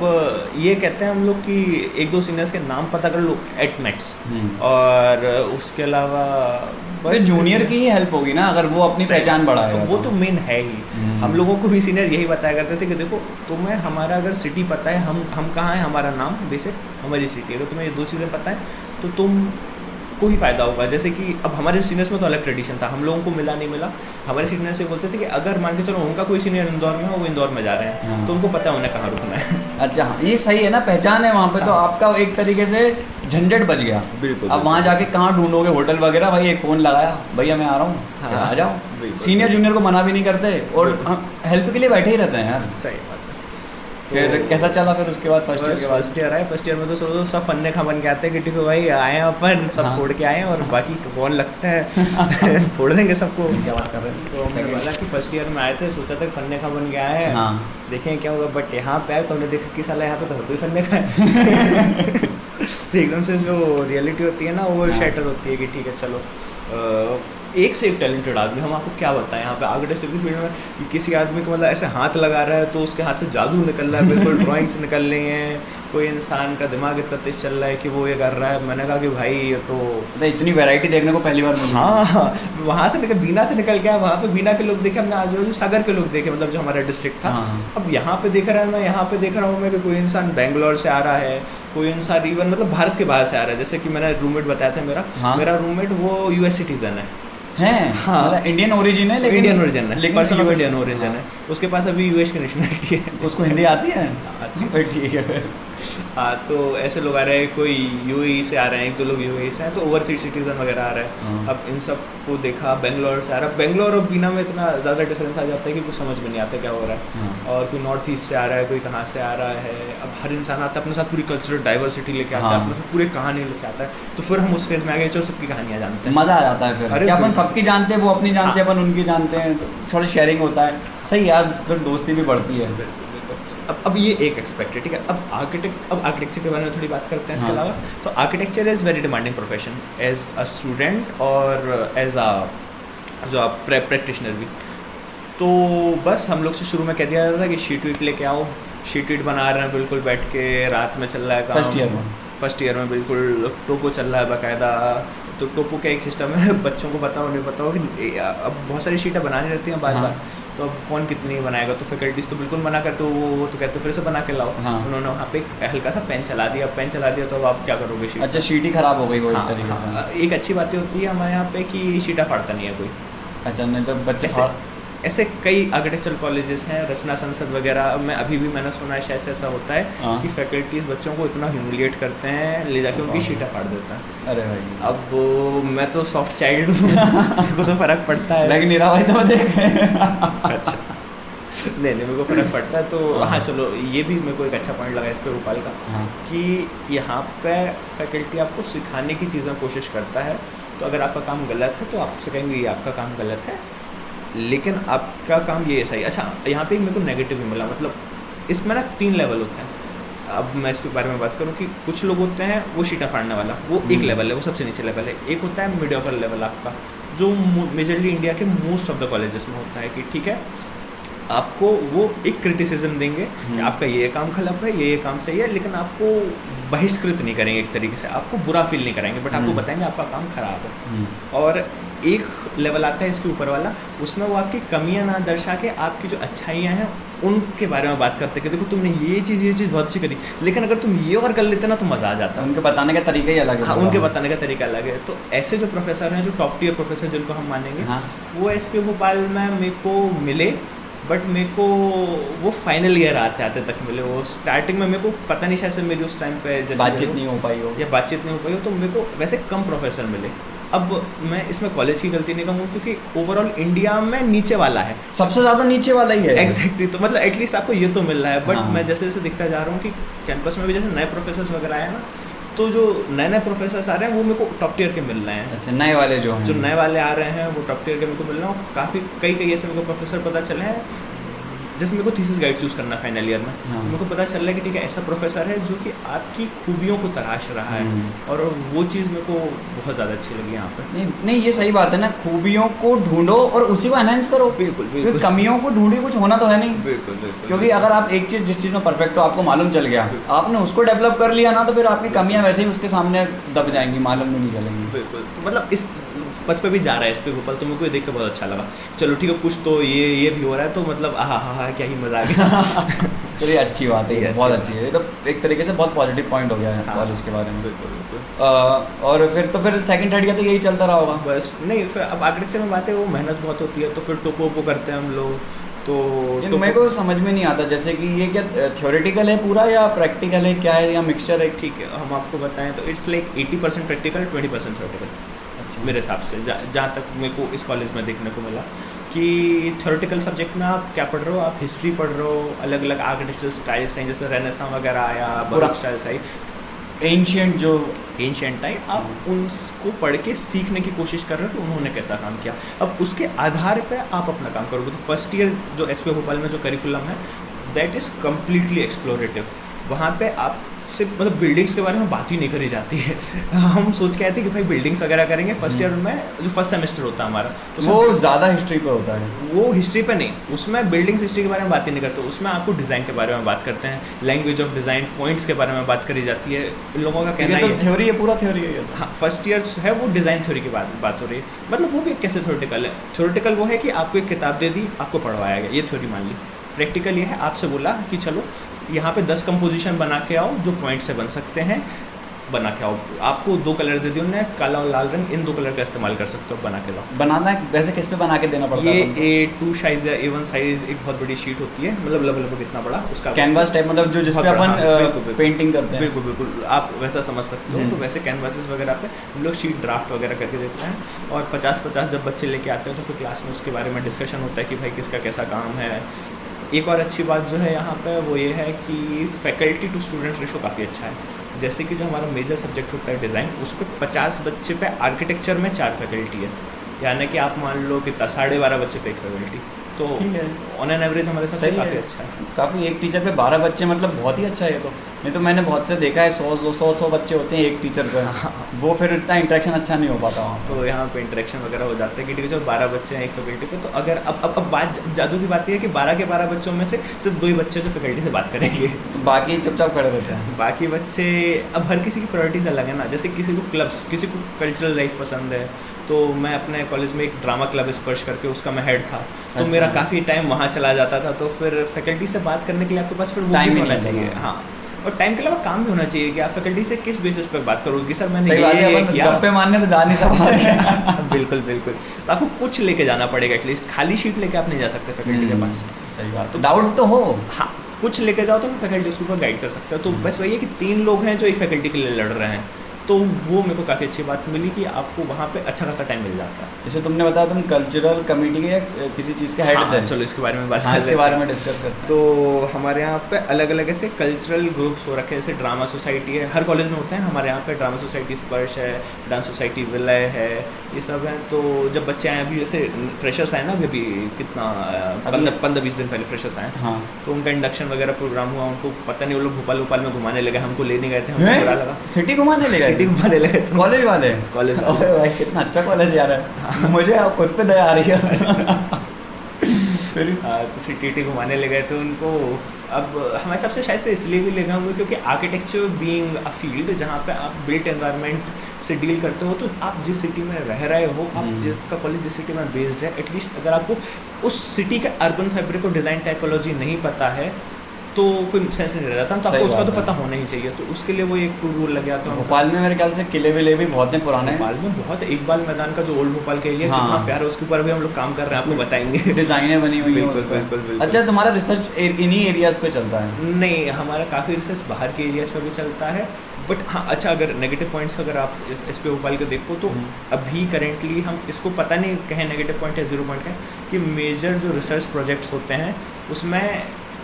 ये कहते हैं हम लोग कि 1-2 सीनियर्स के नाम पता कर लो एट मैक्स, और उसके अलावा बस जूनियर की ही हेल्प होगी ना अगर वो अपनी पहचान बढ़ाएगा। वो तो मेन है ही। हम लोगों को भी सीनियर यही बताया करते थे कि देखो तुम्हें हमारा अगर सिटी पता है, हम कहाँ हैं, हमारा नाम बेसिक हमारी सिटी, अगर तुम्हें ये 2 चीज़ें पता है तो तुम को ही फ़ायदा होगा। जैसे कि अब हमारे सीनियर्स में तो अलग ट्रेडिशन था, हम लोगों को मिला नहीं मिला, हमारे सीनियर्स से बोलते थे कि अगर मान के चलो उनका कोई सीनियर इंदौर में हो, वो इंदौर में जा रहे हैं, हाँ। तो उनको पता है उन्हें कहाँ रुकना है। अच्छा हाँ, ये सही है ना, पहचान है वहाँ पे, तो आपका एक तरीके से झंझट बच गया। बिल्कुल। अब वहाँ जाके कहाँ ढूंढोगे होटल वगैरह, भाई एक फ़ोन लगाया, भैया मैं आ रहा हूँ, हाँ। आ जाओ। बिल्कुल। सीनियर जूनियर को मना भी नहीं करते और हेल्प के लिए बैठे ही रहते हैं यार। सही बात है। फिर कैसा चला फिर उसके बाद फर्स्ट ईयर के बाद? फर्स्ट ईयर आए, फर्स्ट ईयर में तो सब फन्ने खा बन के आते हैं कि ठीक है भाई आए हैं अपन, सब हाँ। फोड़ के आए हैं और बाकी कौन लगता है फोड़ देंगे सबको। क्या बात कर रहे हैं? तो हमने बोला कि फर्स्ट ईयर में आए थे, सोचा था कि फन्ने खा बन के आए हैं, हाँ। देखें क्या होगा, बट यहाँ पे आए तो हमने देखा कि साला यहाँ पे तो हर कोई फन्ने खा है। तो एकदम से जो रियलिटी होती है ना वो हाँ। शैटर होती है कि ठीक है चलो एक से एक टैलेंटेड आदमी, हम आपको क्या बताएं यहाँ पे आर्किटेक्चर की फील्ड में कि किसी आदमी को मतलब ऐसे हाथ लगा रहा है तो उसके हाथ से जादू निकल रहा है, बिल्कुल ड्राइंग्स निकल रही हैं, कोई इंसान का दिमाग इतना तेज चल रहा है कि वो ये कर रहा है। मैंने कहा कि भाई ये तो इतनी वैरायटी देखने को पहली बार मिली। हाँ, वहाँ से निकल बीना से निकल गया, वहाँ पे बीना के लोग देखे, हमने आजू बाजू सागर के लोग देखे, मतलब जो हमारा डिस्ट्रिक्ट था। हाँ। अब यहाँ पे देख रहा है, मैं यहाँ पे देख रहा हूँ मैं कि कोई इंसान बेंगलोर से आ रहा है, कोई इंसान इवन मतलब भारत के बाहर से आ रहा है। जैसे कि मैंने रूममेट बताया था हाँ। मेरा रूममेट वो US सिटीजन है। हैं हाँ। मतलब इंडियन ओरिजिन है, लेकिन इंडियन ओरिजिन है, लेकिन person of US Indian origin है, उसके पास अभी US की नेशनलिटी है। उसको हिंदी आती है? आती है। फिर ठीक है फिर। हाँ तो ऐसे लोग आ रहे हैं, कोई UAE से आ रहे हैं, 1-2 लोग UAE से हैं, तो ओवरसीज सिटीजन वगैरह आ रहे हैं। हाँ। अब इन सब को देखा, बेंगलोर से आ रहा है, बेंगलोर और बीना में इतना ज़्यादा डिफरेंस आ जाता है कि कुछ समझ में नहीं आता क्या हो रहा है। हाँ। और कोई नॉर्थ ईस्ट से आ रहा है, कोई कहाँ से आ रहा है। अब हर इंसान आता है अपने साथ पूरी कल्चरल डाइवर्सिटी लेके आता है, हाँ। अपने साथ पूरी कहानी लेके आता है। तो फिर हम उस फेज में आ गए जो सबकी कहानियाँ जानते हैं। मज़ा आ जाता है फिर अरे कि अपन बिल्कुल। सबकी जानते हैं, वो अपनी जानते हैं, अपन उनकी जानते हैं, तो थोड़ा शेयरिंग होता है। सही यार, फिर दोस्ती भी बढ़ती है। बिल्कुल। अब ये एक एस्पेक्ट है, ठीक है। अब आर्किटेक्चर के बारे में थोड़ी बात करते हैं इसके हाँ। अलावा। तो architecture is very demanding profession as a student और एज अ जो आप प्रैक्टिशनर भी। तो बस हम लोग से शुरू में कह दिया जाता था कि शीट वीट लेके आओ, शीट वीट बना रहे हैं बिल्कुल बैठ के, रात में चल रहा है काम। फर्स्ट ईयर में बिल्कुल टोपो चल रहा है बाकायदा। तो टोपो का एक सिस्टम है, बच्चों को पता हो नहीं पता हो कि अब बहुत सारी शीटें बनानी रहती हैं बार हाँ। बार, तो अब कौन कितनी बनाएगा। तो फैकल्टीज तो बिल्कुल मना करते, वो तो कहते फिर से बना के लाओ। हाँ। उन्होंने वहाँ पे एक हल्का सा पेन चला दिया, पेन चला दिया तो अब आप क्या करोगे शीट। अच्छा, शीट ही खराब हो गई वो एक हाँ, तरीके हाँ। से। एक अच्छी बात होती है हमारे यहाँ पे कि शीटा फाड़ता नहीं है कोई। अच्छा, नहीं तो बच्चे ऐसे कई आर्किटेक्चरल कॉलेजेस हैं, रचना संसद वगैरह में अभी भी मैंने सुना है शायद ऐसा होता है हाँ। कि फैकल्टीज बच्चों को इतना ह्यूमिलिएट करते हैं, ले जाके उनकी शीटा फाड़ देते हैं। अरे भाई, अब मैं तो सॉफ्ट चाइल्ड हूँ, मेरे को तो फर्क पड़ता है। लेकिन मेरा भाई तो देख। अच्छा नहीं नहीं, मेरे को फर्क पड़ता है। तो हाँ चलो, ये भी मेरे को एक अच्छा पॉइंट लगा इस पे भोपाल का, हाँ। कि यहाँ पे फैकल्टी आपको सिखाने की चीज़ें कोशिश करता है। तो अगर आपका काम गलत है तो आपसे कहेंगे ये आपका काम गलत है, लेकिन आपका काम ये सही। अच्छा, यहाँ पे मेरे को नेगेटिव भी मिला, मतलब इसमें ना 3 लेवल होते हैं। अब मैं इसके बारे में बात करूँ कि कुछ लोग होते हैं वो शीटा फाड़ने वाला, वो एक लेवल है, वो सबसे नीचे लेवल है। एक होता है मीडियोकर लेवल आपका, जो मेजरली इंडिया के मोस्ट ऑफ द कॉलेजेस में होता है कि ठीक है, आपको वो एक क्रिटिसिज्म देंगे कि आपका ये काम खराब है, ये काम सही है, लेकिन आपको बहिष्कृत नहीं करेंगे एक तरीके से, आपको बुरा फील नहीं कराएंगे, बट आपको बताएंगे आपका काम खराब है। और एक लेवल आता है इसके ऊपर वाला, उसमें वो आपकी कमियां ना दर्शा के आपकी जो अच्छाइयाँ हैं उनके बारे में बात करते हैं कि देखो तुमने ये चीज़ बहुत अच्छी करी, लेकिन अगर तुम ये और कर लेते ना तो मज़ा आ जाता। उनके बताने का तरीका ही अलग है। हाँ, उनके बताने का तरीका अलग है। तो ऐसे जो प्रोफेसर हैं, जो टॉप टियर प्रोफेसर जिनको हम मानेंगे, हाँ। वो एसपी भोपाल में मेरे को मिले, बट मेरे को वो फाइनल ईयर आते आते तक मिले। वो स्टार्टिंग में मेरे को पता नहीं, शायद से मेरी उस टाइम पे जैसे बातचीत नहीं हो पाई हो, या बातचीत नहीं हो पाई हो, तो मेरे को वैसे कम प्रोफेसर मिले। अब मैं इसमें कॉलेज की गलती नहीं कहूँगा, क्योंकि ओवरऑल इंडिया में नीचे वाला है, सबसे ज़्यादा नीचे वाला ही है। एग्जैक्टली। तो मतलब एटलीस्ट आपको ये तो मिल रहा है, बट हाँ। मैं जैसे जैसे दिखता जा रहा हूँ कि कैंपस में भी जैसे नए प्रोफेसर्स वगैरह आए ना, तो जो नए प्रोफेसर्स आ रहे हैं वो मेरे को टॉप टियर के मिल रहे हैं। अच्छा, नए वाले जो हैं, जो नए वाले आ रहे हैं वो टॉप टियर के मेरे को मिल रहे हैं। काफ़ी कई ऐसे मेरे को प्रोफेसर पता चले हैं, जैसे मेरे को थीसिस गाइड चूज़ करना फाइनल ईयर में, हाँ। तो मेरे को पता चल रहा है कि ठीक है, ऐसा प्रोफेसर है जो कि आपकी खूबियों को तराश रहा है, और वो चीज़ मेरे को बहुत ज़्यादा अच्छी लगी यहाँ पे। नहीं ये सही बात है ना, खूबियों को ढूंढो और उसी को एनहांस करो। बिल्कुल क्योंकि बिल्कुल, कमियों को ढूंढी कुछ होना तो है नहीं। बिल्कुल बिल्कुल। क्योंकि अगर आप एक चीज़ जिस चीज़ में परफेक्ट हो, आपको मालूम चल गया, आपने उसको डेवलप कर लिया ना, तो फिर आपकी कमियां वैसे ही उसके सामने दब जाएंगी, मालूम भी नहीं चलेंगी। बिल्कुल। तो मतलब इस पथ पे भी जा रहा है एसपी भोपाल, तो मेरे को ये देख के बहुत अच्छा लगा। चलो ठीक है, कुछ तो ये भी हो रहा है, तो मतलब हाँ क्या ही मजा आ गया। तो ये अच्छी बात है, ये ये अच्छी बहुत बात अच्छी है। ये तो एक तरीके से बहुत पॉजिटिव पॉइंट हो गया है हाँ। कॉलेज के बारे में। बिल्कुल बिल्कुल। और फिर सेकंड थर्ड का तो यही चलता रहा होगा। बस नहीं, फिर अब आर्किटेक्चर में बात है, वो मेहनत बहुत होती है, तो फिर टोपो करते हैं हम लोग। तो मेरे को समझ में नहीं आता, जैसे कि ये क्या थ्योरेटिकल है पूरा या प्रैक्टिकल है, क्या है, या मिक्सचर है? ठीक है, हम आपको बताएं तो इट्स लाइक 80% प्रैक्टिकल, 20% थ्योरेटिकल मेरे हिसाब से, जहाँ तक मेरे को इस कॉलेज में देखने को मिला। कि थ्योरेटिकल सब्जेक्ट में आप क्या पढ़ रहे हो, आप हिस्ट्री पढ़ रहे हो, अलग अलग आर्किटेक्चर स्टाइल्स हैं, जैसे रेनेसां वगैरह आया, बरोक स्टाइल्स आई, एंशियंट जो एंशियंट टाइम, आप उनको पढ़ के सीखने की कोशिश कर रहे हो कि उन्होंने कैसा काम किया। अब उसके आधार पे आप अपना काम करोगे। तो फर्स्ट ईयर जो एसपी भोपाल में जो करिकुलम है, दैट इज़ कम्प्लीटली एक्सप्लोरेटिव। वहाँ पे आप सिर्फ मतलब बिल्डिंग्स के बारे में बात ही नहीं करी जाती है। हम सोच के आए थे कि भाई बिल्डिंग्स वगैरह करेंगे फर्स्ट ईयर में, जो फर्स्ट सेमेस्टर होता है हमारा, तो वो ज़्यादा हिस्ट्री पे होता है। वो हिस्ट्री पे नहीं, उसमें बिल्डिंग्स हिस्ट्री के बारे में बात ही नहीं करते, उसमें आपको डिज़ाइन के बारे में बात करते हैं, लैंग्वेज ऑफ डिज़ाइन, पॉइंट्स के बारे में बात करी जाती है। इन लोगों का कहना ये है तो थ्योरी है, पूरा थ्योरी है। हाँ, फर्स्ट ईयर है वो डिज़ाइन थ्योरी की बात हो रही है। मतलब वो भी कैसे थ्योरेटिकल है? थ्योरेटिकल वो है कि आपको एक किताब दे दी, आपको पढ़वाया गया, ये थ्योरी मान ली। प्रैक्टिकल ये है, आपसे बोला कि चलो यहाँ पे 10 कंपोजिशन बना के आओ जो पॉइंट से बन सकते हैं, बना के आओ। आपको 2 कलर दे दिए उन्होंने, काला और लाल रंग, इन 2 कलर का इस्तेमाल कर सकते हो, बना के लाओ। बनाना है वैसे किस पे बना के देना पड़ता है? ये A2 साइज या A1 साइज एक बहुत बड़ी शीट होती है, मतलब लगभग इतना बड़ा, उसका कैनवास टाइप, मतलब जो जिस पे अपन पेंटिंग करते हैं। बिल्कुल बिल्कुल, आप वैसा समझ सकते हो। तो वैसे कैनवासेस वगैरह पे हम लोग शीट ड्राफ्ट वगैरह करके देते हैं, और 50-50 जब बच्चे लेके आते हैं तो फिर क्लास में उसके बारे में डिस्कशन होता है कि भाई किसका कैसा काम है। एक और अच्छी बात जो है यहाँ पे वो ये है कि फैकल्टी टू स्टूडेंट रेशो काफ़ी अच्छा है। जैसे कि जो हमारा मेजर सब्जेक्ट होता है डिज़ाइन, उस पर 50 बच्चे पे आर्किटेक्चर में 4 फैकल्टी है, यानी कि आप मान लो कितना 12.5 बच्चे पे 1 फैकल्टी। तो ऑन एन एवरेज हमारे साथ काफ़ी अच्छा है। काफ़ी, एक टीचर पे 12 बच्चे, मतलब बहुत ही अच्छा है ये तो। नहीं तो मैंने बहुत से देखा है 100 बच्चे होते हैं एक टीचर पे, वो फिर इतना इंटरेक्शन अच्छा नहीं हो पाता वहाँ। तो यहाँ पे इंटरेक्शन वगैरह हो जाता है कि ठीक है, 12 बच्चे हैं एक फैकल्टी पे, तो अगर अब बात जादू की बात ये है कि 12 के 12 बच्चों में से सिर्फ 2 ही बच्चे जो फैकल्टी से बात करेंगे, बाकी चुपचाप खड़े रहते हैं। बाकी बच्चे, अब हर किसी की प्रायोरिटीज़ अलग है ना। जैसे किसी को क्लब्स, किसी को कल्चरल लाइफ पसंद है, तो मैं अपने कॉलेज में एक ड्रामा क्लब स्पर्श करके उसका मैं हेड था, तो अच्छा। मेरा काफ़ी टाइम वहाँ चला जाता था। तो फिर फैकल्टी से बात करने के लिए आपके पास फिर वो भी होना चाहिए। हाँ, और टाइम के अलावा काम भी होना चाहिए कि आप फैकल्टी से किस बेसिस पर बात करोगे कि सर मैंने ये किया, गप्पे मारने तो जा नहीं सकते। बिल्कुल बिल्कुल। तो आपको कुछ लेके जाना पड़ेगा, एटलीस्ट खाली शीट लेके आप नहीं जा सकते फैकल्टी के पास। सही बात, तो डाउट तो हो, हाँ, कुछ लेके जाओ तो फैकल्टी उसके ऊपर गाइड कर सकते हो। तो बस वही है कि 3 लोग हैं जो एक फैकल्टी के लिए लड़ रहे हैं, तो वो मेरे को काफ़ी अच्छी बात मिली कि आपको वहाँ पे अच्छा खासा टाइम मिल जाता है। जैसे तुमने बताया तुम कल्चरल कमेटी के या किसी चीज़ के हेड थे। चलो इसके बारे में बात हाँ, कर इसके लेते बारे हैं। में डिस्कस करते हैं। तो हमारे यहाँ पे अलग अलग ऐसे कल्चरल ग्रुप्स हो रखे हैं, जैसे ड्रामा सोसाइटी है, हर कॉलेज में होते हैं। हमारे यहाँ पे ड्रामा सोसाइटी स्पर्श है, डांस सोसाइटी विलय है, ये सब हैं। तो जब बच्चे आए अभी, जैसे फ्रेशर्स आए ना अभी कितना 15-20 दिन पहले फ्रेशर्स आए, हाँ, तो उनका इंडक्शन वगैरह प्रोग्राम हुआ। उनको पता नहीं, वो लोग भोपाल में घुमाने लगे, हमको लेने गए थे, हमको बुरा लगा। सिटी घुमाने ले गए? सिटी घुमाने लगे थे कॉलेज वाले? कॉलेज ओए भाई, कितना अच्छा कॉलेज यार है। मुझे अब खुद पे दया आ रही है। फिर तो सिटी घुमाने ले गए थे उनको। अब हमारे हिसाब से शायद से इसलिए भी ले गए होंगे क्योंकि आर्किटेक्चर बीइंग अ फील्ड जहाँ पे आप बिल्ट एनवायरनमेंट से डील करते हो, तो आप जिस सिटी में रह रहे हो, आप जिसका कॉलेज जिस सिटी में बेस्ड है, एटलीस्ट अगर आपको उस सिटी के अर्बन फैब्रिक को डिज़ाइन टाइपोलॉजी नहीं पता है तो कोई सेंस नहीं रह जाता। तो आपको उसका तो पता होना ही चाहिए। तो उसके लिए वो एक रूल लग गया था। भोपाल में मेरे ख्याल से किले विले भी बहुत हैं पुराने। भोपाल में बहुत, इकबाल मैदान का जो ओल्ड भोपाल के एरिया कितना प्यार है, उसके ऊपर भी हम लोग काम कर रहे हैं, आपको बताएंगे। डिजाइनें बनी हुई हैं। बिल्कुल। अच्छा, तुम्हारा रिसर्च इन्हीं एरियाज पे चलता है? नहीं, हमारा काफ़ी रिसर्च बाहर के एरियाज में भी चलता है। बट हाँ, अच्छा, अगर नेगेटिव पॉइंट्स अगर आप इस पे भोपाल के देखो तो अभी करेंटली हम इसको पता नहीं कहें नेगेटिव पॉइंट है 0 पॉइंट है कि मेजर जो रिसर्च प्रोजेक्ट्स होते हैं उसमें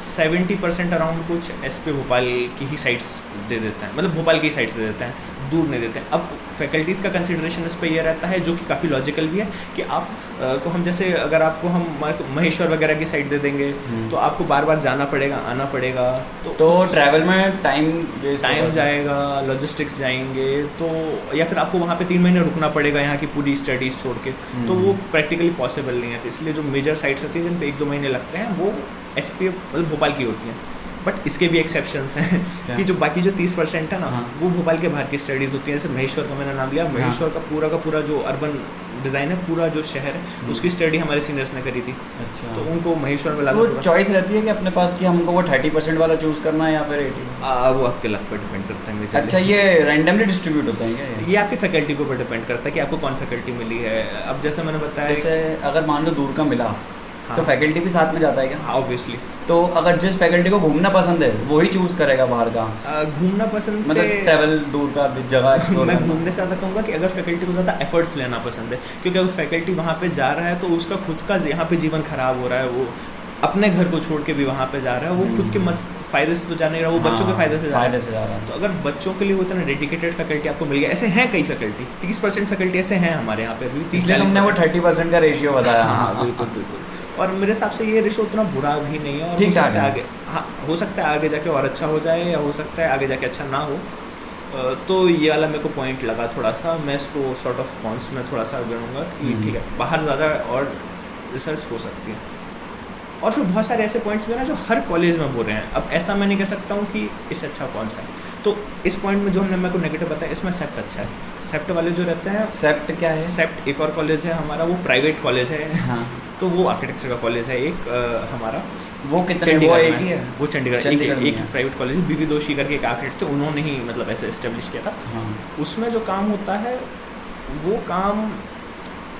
70% अराउंड कुछ SP भोपाल की ही साइट्स दे देते हैं, मतलब भोपाल की ही साइट्स दे देते हैं, दूर नहीं देते हैं। अब फैकल्टीज़ का कंसिडरेशन इस पे ये रहता है, जो कि काफ़ी लॉजिकल भी है, कि आप को हम जैसे अगर आपको हम महेश्वर वगैरह की साइड दे देंगे तो आपको बार बार जाना पड़ेगा, आना पड़ेगा, तो ट्रैवल में टाइम जाएगा, लॉजिस्टिक्स जाएंगे, तो या फिर आपको वहाँ पे 3 महीने रुकना पड़ेगा यहाँ की पूरी स्टडीज़ छोड़ के, तो वो प्रैक्टिकली पॉसिबल नहीं है। तो इसलिए जो मेजर साइट्स होती हैं जिन पे 1-2 महीने लगते हैं वो SP मतलब भोपाल की होती हैं। बट इसके भी एक्सेप्शंस हैं कि जो बाकी जो 30% है ना, वो भोपाल के बाहर की स्टडीज़ होती हैं। जैसे महेश्वर का मैंने नाम लिया, महेश्वर का पूरा जो अर्बन डिज़ाइन है, पूरा जो शहर है, उसकी स्टडी हमारे सीनियर्स ने करी थी। अच्छा। तो उनको महेश्वर में वो चॉइस रहती है कि अपने पास कि हमको वो 30% वाला चूज़ करना है या फिर 80? वो आपके लक पर डिपेंड करता है। अच्छा, ये रैंडमली डिस्ट्रीब्यूट होता है क्या? ये आपकी फैकल्टी के ऊपर डिपेंड करता है कि आपको कौन फैकल्टी मिली है। अब जैसे मैंने बताया, जैसे अगर मान लो दूर का मिला तो फैकल्टी भी साथ में जाता है क्या? हाँ, ऑब्वियसली। तो अगर जिस फैकल्टी को घूमना पसंद है वो ही चूज़ करेगा बाहर का? घूमना पसंद मतलब ट्रैवल दूर का जगह एक्सप्लोर मैं घूमने से ज़्यादा कहूँगा कि अगर फैकल्टी को ज़्यादा एफर्ट्स लेना पसंद है, क्योंकि अगर फैकल्टी वहाँ पे जा रहा है तो उसका खुद का यहाँ पे जीवन खराब हो रहा है, वो अपने घर को छोड़ के भी वहाँ पे जा रहा है, वो खुद के फ़ायदे से तो जा नहीं रहा, वो बच्चों के फ़ायदे से जा रहा है। तो अगर बच्चों के लिए वो इतना डेडिकेटेड फैकल्टी आपको मिल गया, ऐसे हैं कई फैकल्टी, 30% फैकल्टी ऐसे हैं हमारे यहाँ पे भी। 30-40% वो 30% का रेशियो बताया। हाँ, बिल्कुल। और मेरे हिसाब से ये रेशो उतना बुरा भी नहीं है, और ठीक ठाक है आगे। हाँ, हो सकता है आगे जाके और अच्छा हो जाए, या हो सकता है आगे जाके अच्छा ना हो। तो ये वाला मेरे को पॉइंट लगा थोड़ा सा। मैं इसको सॉर्ट ऑफ कॉन्स में थोड़ा सा गिनूंगा कि ठीक है, बाहर ज़्यादा और रिसर्च हो सकती है। और फिर बहुत सारे ऐसे पॉइंट्स भी ना जो हर कॉलेज में बोल रहे हैं। अब ऐसा मैं नहीं कह सकता हूँ कि इससे अच्छा कौन सा है। तो इस पॉइंट में जो हमने मेरे को नेगेटिव बताया, इसमें सेप्ट अच्छा है। सेप्ट वाले जो रहते हैं, सेप्ट क्या है? सेप्ट एक और कॉलेज है हमारा, वो प्राइवेट कॉलेज है। हाँ। तो वो आर्किटेक्चर का कॉलेज है एक हमारा। वो कितने? वो एक ही है? वो चंडीगढ़ एक प्राइवेट कॉलेज है। BV दोषी करके एक आर्किटेक्ट थे, उन्होंने ही मतलब ऐसे इस्टेब्लिश किया था। हाँ। उसमें जो काम होता है वो काम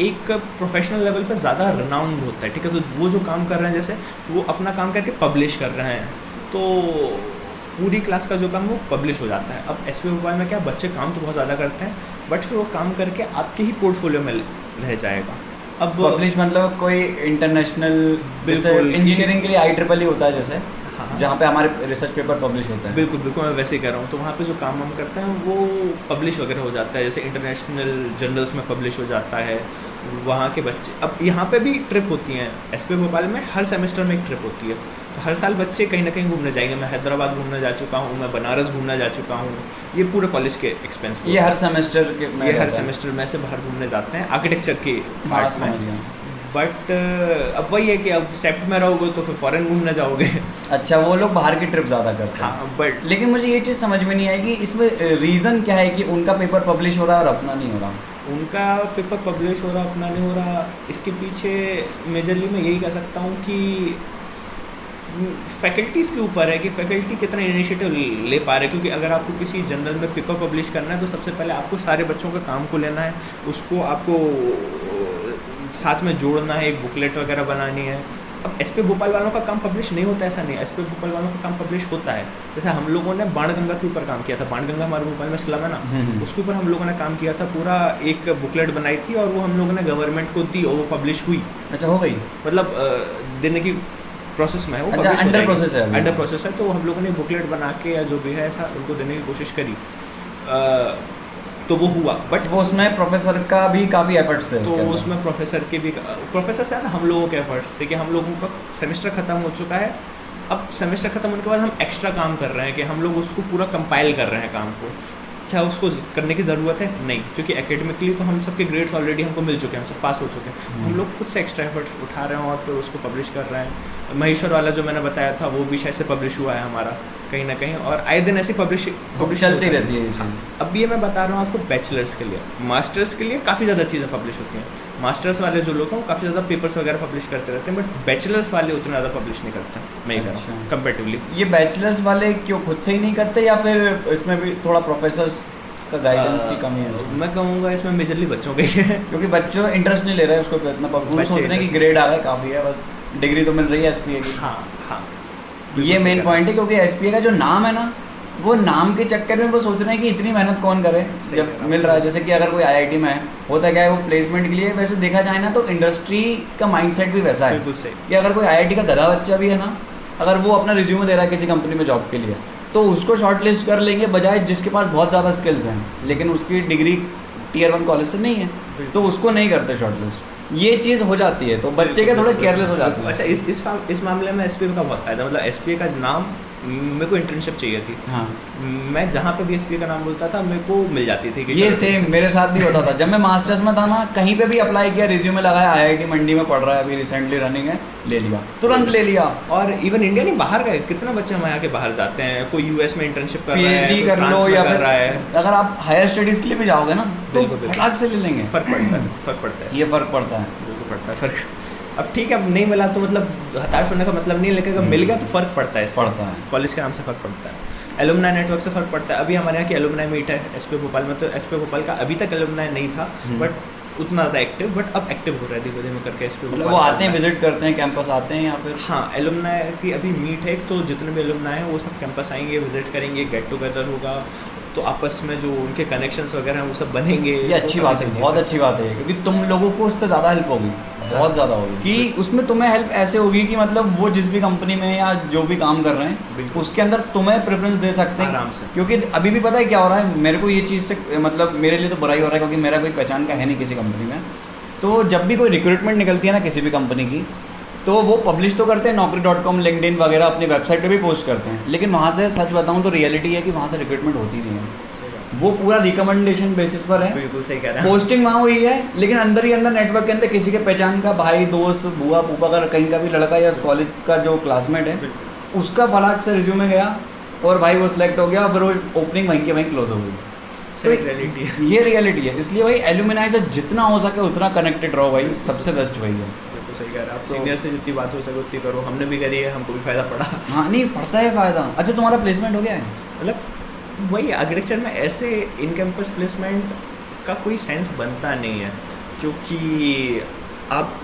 एक प्रोफेशनल लेवल पर ज़्यादा रिनाउंड होता है, ठीक है। तो वो जो काम कर रहे हैं, जैसे वो अपना काम करके पब्लिश कर रहे हैं, तो पूरी क्लास का जो काम वो पब्लिश हो जाता है। अब SP भोपाल में क्या, बच्चे काम तो बहुत ज़्यादा करते हैं, बट फिर वो काम करके आपके ही पोर्टफोलियो में रह जाएगा। अब पब्लिश मतलब कोई इंटरनेशनल, बिल्कुल इंजीनियरिंग के लिए IEEE होता है जैसे, हाँ, जहाँ पे हमारे रिसर्च पेपर पब्लिश होते हैं। बिल्कुल मैं वैसे ही कह रहा हूँ। तो वहाँ पे जो काम हम करते हैं वो पब्लिश वगैरह हो जाता है, जैसे इंटरनेशनल जर्नल्स में पब्लिश हो जाता है। वहाँ के बच्चे, अब यहाँ पे भी ट्रिप होती हैं SP भोपाल में, हर सेमेस्टर में एक ट्रिप होती है। तो हर साल बच्चे कहीं ना कहीं घूमने जाएंगे। मैं हैदराबाद घूमने जा चुका हूँ, मैं बनारस घूमने जा चुका हूँ। ये पूरे कॉलेज के एक्सपेंस पे, ये हर सेमेस्टर में से बाहर घूमने जाते हैं आर्किटेक्चर के पार्ट में। बट अब वही है कि अब सेप्ट में रहोगे तो फिर फॉरेन घूमने जाओगे। अच्छा, वो लोग बाहर की ट्रिप ज़्यादा करते हैं। हाँ, बट लेकिन मुझे ये चीज़ समझ में नहीं आएगी, इसमें रीज़न क्या है कि उनका पेपर पब्लिश हो रहा है और अपना नहीं हो रहा? उनका पेपर पब्लिश हो रहा, अपना नहीं हो रहा, इसके पीछे मेजरली मैं यही कह सकता हूँ कि फैकल्टीज़ के ऊपर है कि फैकल्टी कितना इनिशिएटिव ले पा रहे हैं। क्योंकि अगर आपको किसी जर्नल में पेपर पब्लिश करना है तो सबसे पहले आपको सारे बच्चों के काम को लेना है, उसको आपको साथ में जोड़ना है, एक बुकलेट वगैरह बनानी है, अब एसपी भोपाल वालों का काम पब्लिश नहीं होता, ऐसा नहीं, एसपी भोपाल वालों का काम पब्लिश होता है। जैसे हम लोगों ने बाणगंगा के ऊपर काम किया था, बाणगंगा हमारे भोपाल में स्लम है ना, उसके ऊपर हम लोगों ने काम किया था, पूरा एक बुकलेट बनाई थी और वो हम लोगों ने गवर्नमेंट को दी और वो पब्लिश हुई। अच्छा, हो गई, मतलब देने की प्रोसेस में है वो, अच्छा, अंडर प्रोसेस है, अंडर प्रोसेस है। तो हम लोगों ने बुकलेट बना के या जो भी है ऐसा उनको देने की कोशिश करी, तो वो हुआ। बट वो उसमें प्रोफेसर का भी काफ़ी एफर्ट्स थे तो उसमें प्रोफेसर के भी, प्रोफेसर से हम लोगों के एफर्ट्स थे कि हम लोगों का सेमेस्टर ख़त्म हो चुका है, अब सेमेस्टर ख़त्म होने के बाद हम एक्स्ट्रा काम कर रहे हैं कि हम लोग उसको पूरा कंपाइल कर रहे हैं काम को। क्या उसको करने की ज़रूरत है? नहीं, क्योंकि एकेडमिकली तो हम सबके ग्रेड्स ऑलरेडी हमको मिल चुके हैं, हम सब पास हो चुके हैं। हम लोग खुद से एक्स्ट्रा एफर्ट्स उठा रहे हैं और फिर उसको पब्लिश कर रहे हैं। महेश्वर वाला जो मैंने बताया था वो भी शायद से पब्लिश हुआ है हमारा कहीं ना कहीं, और आए दिन ऐसी पब्लिश चलती रहती है। हाँ, अब ये मैं बता रहा हूँ आपको बैचलर्स के लिए। मास्टर्स के लिए काफ़ी ज़्यादा चीज़ें पब्लिश होती हैं, मास्टर्स वाले जो लोग हैं वो काफ़ी ज़्यादा पेपर्स वगैरह पब्लिश करते रहते हैं, बट बैचलर्स वाले उतना ज़्यादा पब्लिश नहीं करते, मैं ही कह रहा हूँ कंपेरेटिवली। ये बैचलर्स वाले क्यों खुद से ही नहीं करते, या फिर इसमें भी थोड़ा प्रोफेसर्स का गाइडेंस की कमी है? मैं कहूँगा इसमें मेजरली बच्चों का ही है, क्योंकि बच्चों इंटरेस्ट नहीं ले रहे हैं उसको इतना, वो सोच रहे हैं कि ग्रेड आ गया काफ़ी है, बस डिग्री तो मिल रही है एसपीए की। हाँ हाँ, ये मेन पॉइंट है, क्योंकि एसपीए का जो नाम है ना, वो नाम के चक्कर में वो सोच रहे हैं कि इतनी मेहनत कौन करे जब मिल रहा है। जैसे कि अगर कोई आईआईटी में है, होता क्या है, वो प्लेसमेंट के लिए, वैसे देखा जाए ना तो इंडस्ट्री का माइंडसेट भी वैसा है बिल्कुल सही कि अगर कोई आईआईटी का गधा बच्चा भी है ना, अगर वो अपना रिज्यूमे दे रहा है किसी कंपनी में जॉब के लिए, तो उसको शॉर्ट लिस्ट कर लेंगे, बजाय जिसके पास बहुत ज़्यादा स्किल्स हैं लेकिन उसकी डिग्री टीयर 1 कॉलेज से नहीं है, तो उसको नहीं करते शॉर्ट लिस्ट। ये चीज़ हो जाती है, तो बच्चे के थोड़े केयरलेस हो जाते हैं। अच्छा, इस मामले में एसपीए का बहुत फायदा, मतलब एसपीए का नाम, मेरे को इंटर्नशिप चाहिए थी, हाँ, मैं जहाँ पे भी एसपीए का नाम बोलता था मेरे को मिल जाती थी कि ये सेम मेरे साथ भी होता था। जब मैं मास्टर्स में था ना, कहीं पे भी अप्लाई किया, रिज्यूमे लगाया, आईआईटी मंडी में पढ़ रहा है अभी, रिसेंटली रनिंग है, ले लिया, तुरंत ले लिया। और इवन इंडिया नहीं, बाहर गए, कितना बच्चे हमारे यहाँ के बाहर जाते हैं, कोई यूएस में इंटर्नशिप कर रहा है, पीएचडी कर लो, या फिर अगर आप हायर स्टडीज़ के लिए भी जाओगे ना तो फटाक से ले लेंगे। फर्क पड़ता है, ये फ़र्क पड़ता है, बिल्कुल पड़ता है फ़र्क। अब ठीक है, अब नहीं मिला तो मतलब हताश होने का मतलब नहीं है, लेकिन अगर मिल गया तो फ़र्क पड़ता है, कॉलेज के नाम से फ़र्क पड़ता है, एलुमनाई नेटवर्क से फ़र्क पड़ता है। अभी हमारे यहाँ की एलुमनाई मीट है एसपीए भोपाल में, तो एसपीए भोपाल का अभी तक एलुमनाई नहीं था, बट उतना ज़्यादा एक्टिव, बट अब एक्टिव हो रहा है धीरे धीरे करके एसपीए भोपाल। वो आते हैं, विजिट करते हैं, कैंपस आते हैं, या फिर हाँ, एलुमनाई की अभी मीट है, तो जितने भी एलुमनाई हैं वो सब कैंपस आएंगे, विजिट करेंगे, गेट टुगेदर होगा, तो आपस में जो उनके कनेक्शंस वगैरह हैं वो सब बनेंगे। ये अच्छी बात है, बहुत अच्छी बात है, क्योंकि तुम लोगों को उससे ज़्यादा हेल्प होगी, बहुत ज़्यादा होगी, कि उसमें तुम्हें हेल्प ऐसे होगी कि मतलब वो जिस भी कंपनी में या जो भी काम कर रहे हैं उसके अंदर तुम्हें प्रेफरेंस दे सकते हैं आराम से। क्योंकि अभी भी पता है क्या हो रहा है, मेरे को ये चीज़ से मतलब मेरे लिए तो बुराई हो रहा है, क्योंकि मेरा कोई पहचान का है नहीं किसी कंपनी में। तो जब भी कोई रिक्रूटमेंट निकलती है ना किसी भी कंपनी की, तो वो पब्लिश तो करते हैं, Naukri.com, लिंक्डइन वगैरह अपनी वेबसाइट पे भी पोस्ट करते हैं, लेकिन वहाँ से सच बताऊँ तो रियलिटी है कि वहाँ से रिक्रूटमेंट होती नहीं है, वो पूरा रिकमेंडेशन बेसिस पर है। बिल्कुल सही कह रहा है। पोस्टिंग वहाँ हुई है, लेकिन अंदर ही अंदर नेटवर्क के अंदर किसी के पहचान का भाई, दोस्त, बुआ, फूफा का कहीं का भी लड़का या कॉलेज का जो क्लासमेट है, उसका फलाक से रिज्यूमे गया और भाई वो सिलेक्ट हो गया, फिर वो ओपनिंग वहीं के वहीं क्लोज हो गई। तो ये रियलिटी है, इसलिए भाई एल्यूमिनाई से जितना हो सके उतना कनेक्टेड रहो भाई, सबसे बेस्ट वही है। बिल्कुल सही कह रहे हैं आप, सीनियर से जितनी बात हो सके उतनी करो, हमने भी करी है, हमको भी फ़ायदा पड़ा। हाँ, नहीं पड़ता है फ़ायदा। अच्छा, तुम्हारा प्लेसमेंट हो गया है? मतलब वही आर्किटेक्चर में ऐसे इन कैंपस प्लेसमेंट का कोई सेंस बनता नहीं है, क्योंकि आप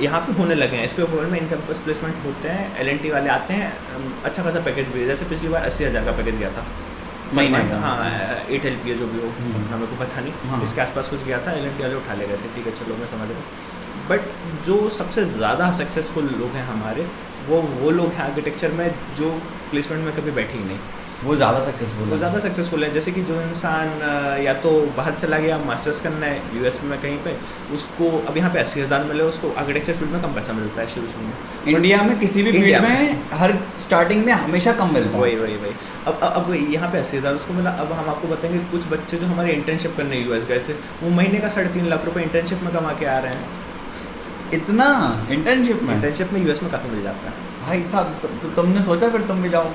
यहाँ पे होने लगे हैं, एसपीए भोपाल में इन कैंपस प्लेसमेंट होते हैं, एलएनटी वाले आते हैं, अच्छा खासा पैकेज भी है, जैसे पिछली बार 80,000 का पैकेज गया था महीने का। हाँ, 8 LPA जो भी हो, अपना मेरे को पता नहीं, हाँ। इसके आसपास कुछ गया था, एलएनटी वाले उठा ले गए थे, ठीक है चलो मैं समझ रहा हूँ। बट जो सबसे ज़्यादा सक्सेसफुल लोग हैं हमारे, वो लोग हैं आर्किटेक्चर में जो प्लेसमेंट में कभी बैठे ही नहीं, वो ज़्यादा सक्सेसफुल है। जैसे कि जो इंसान या तो बाहर चला गया मास्टर्स करना है यूएस में कहीं पे, उसको अब यहाँ पे 80,000 मिले, उसको आर्किटेक्चर फील्ड में कम पैसा मिलता है शुरू में। इंडिया में किसी भी फील्ड में हर स्टार्टिंग में हमेशा कम मिलता है। वही अब यहाँ पे 80,000 उसको मिला। अब हम आपको बताएंगे कुछ बच्चे जो हमारे इंटर्नशिप करने यूएस गए थे, वो महीने का 3.5 लाख रुपये इंटर्नशिप में कमा के आ रहे हैं। इतना इंटर्नशिप में यूएस में काफ़ी मिल जाता है भाई साहब। तो तुमने सोचा फिर तुम भी जाओ?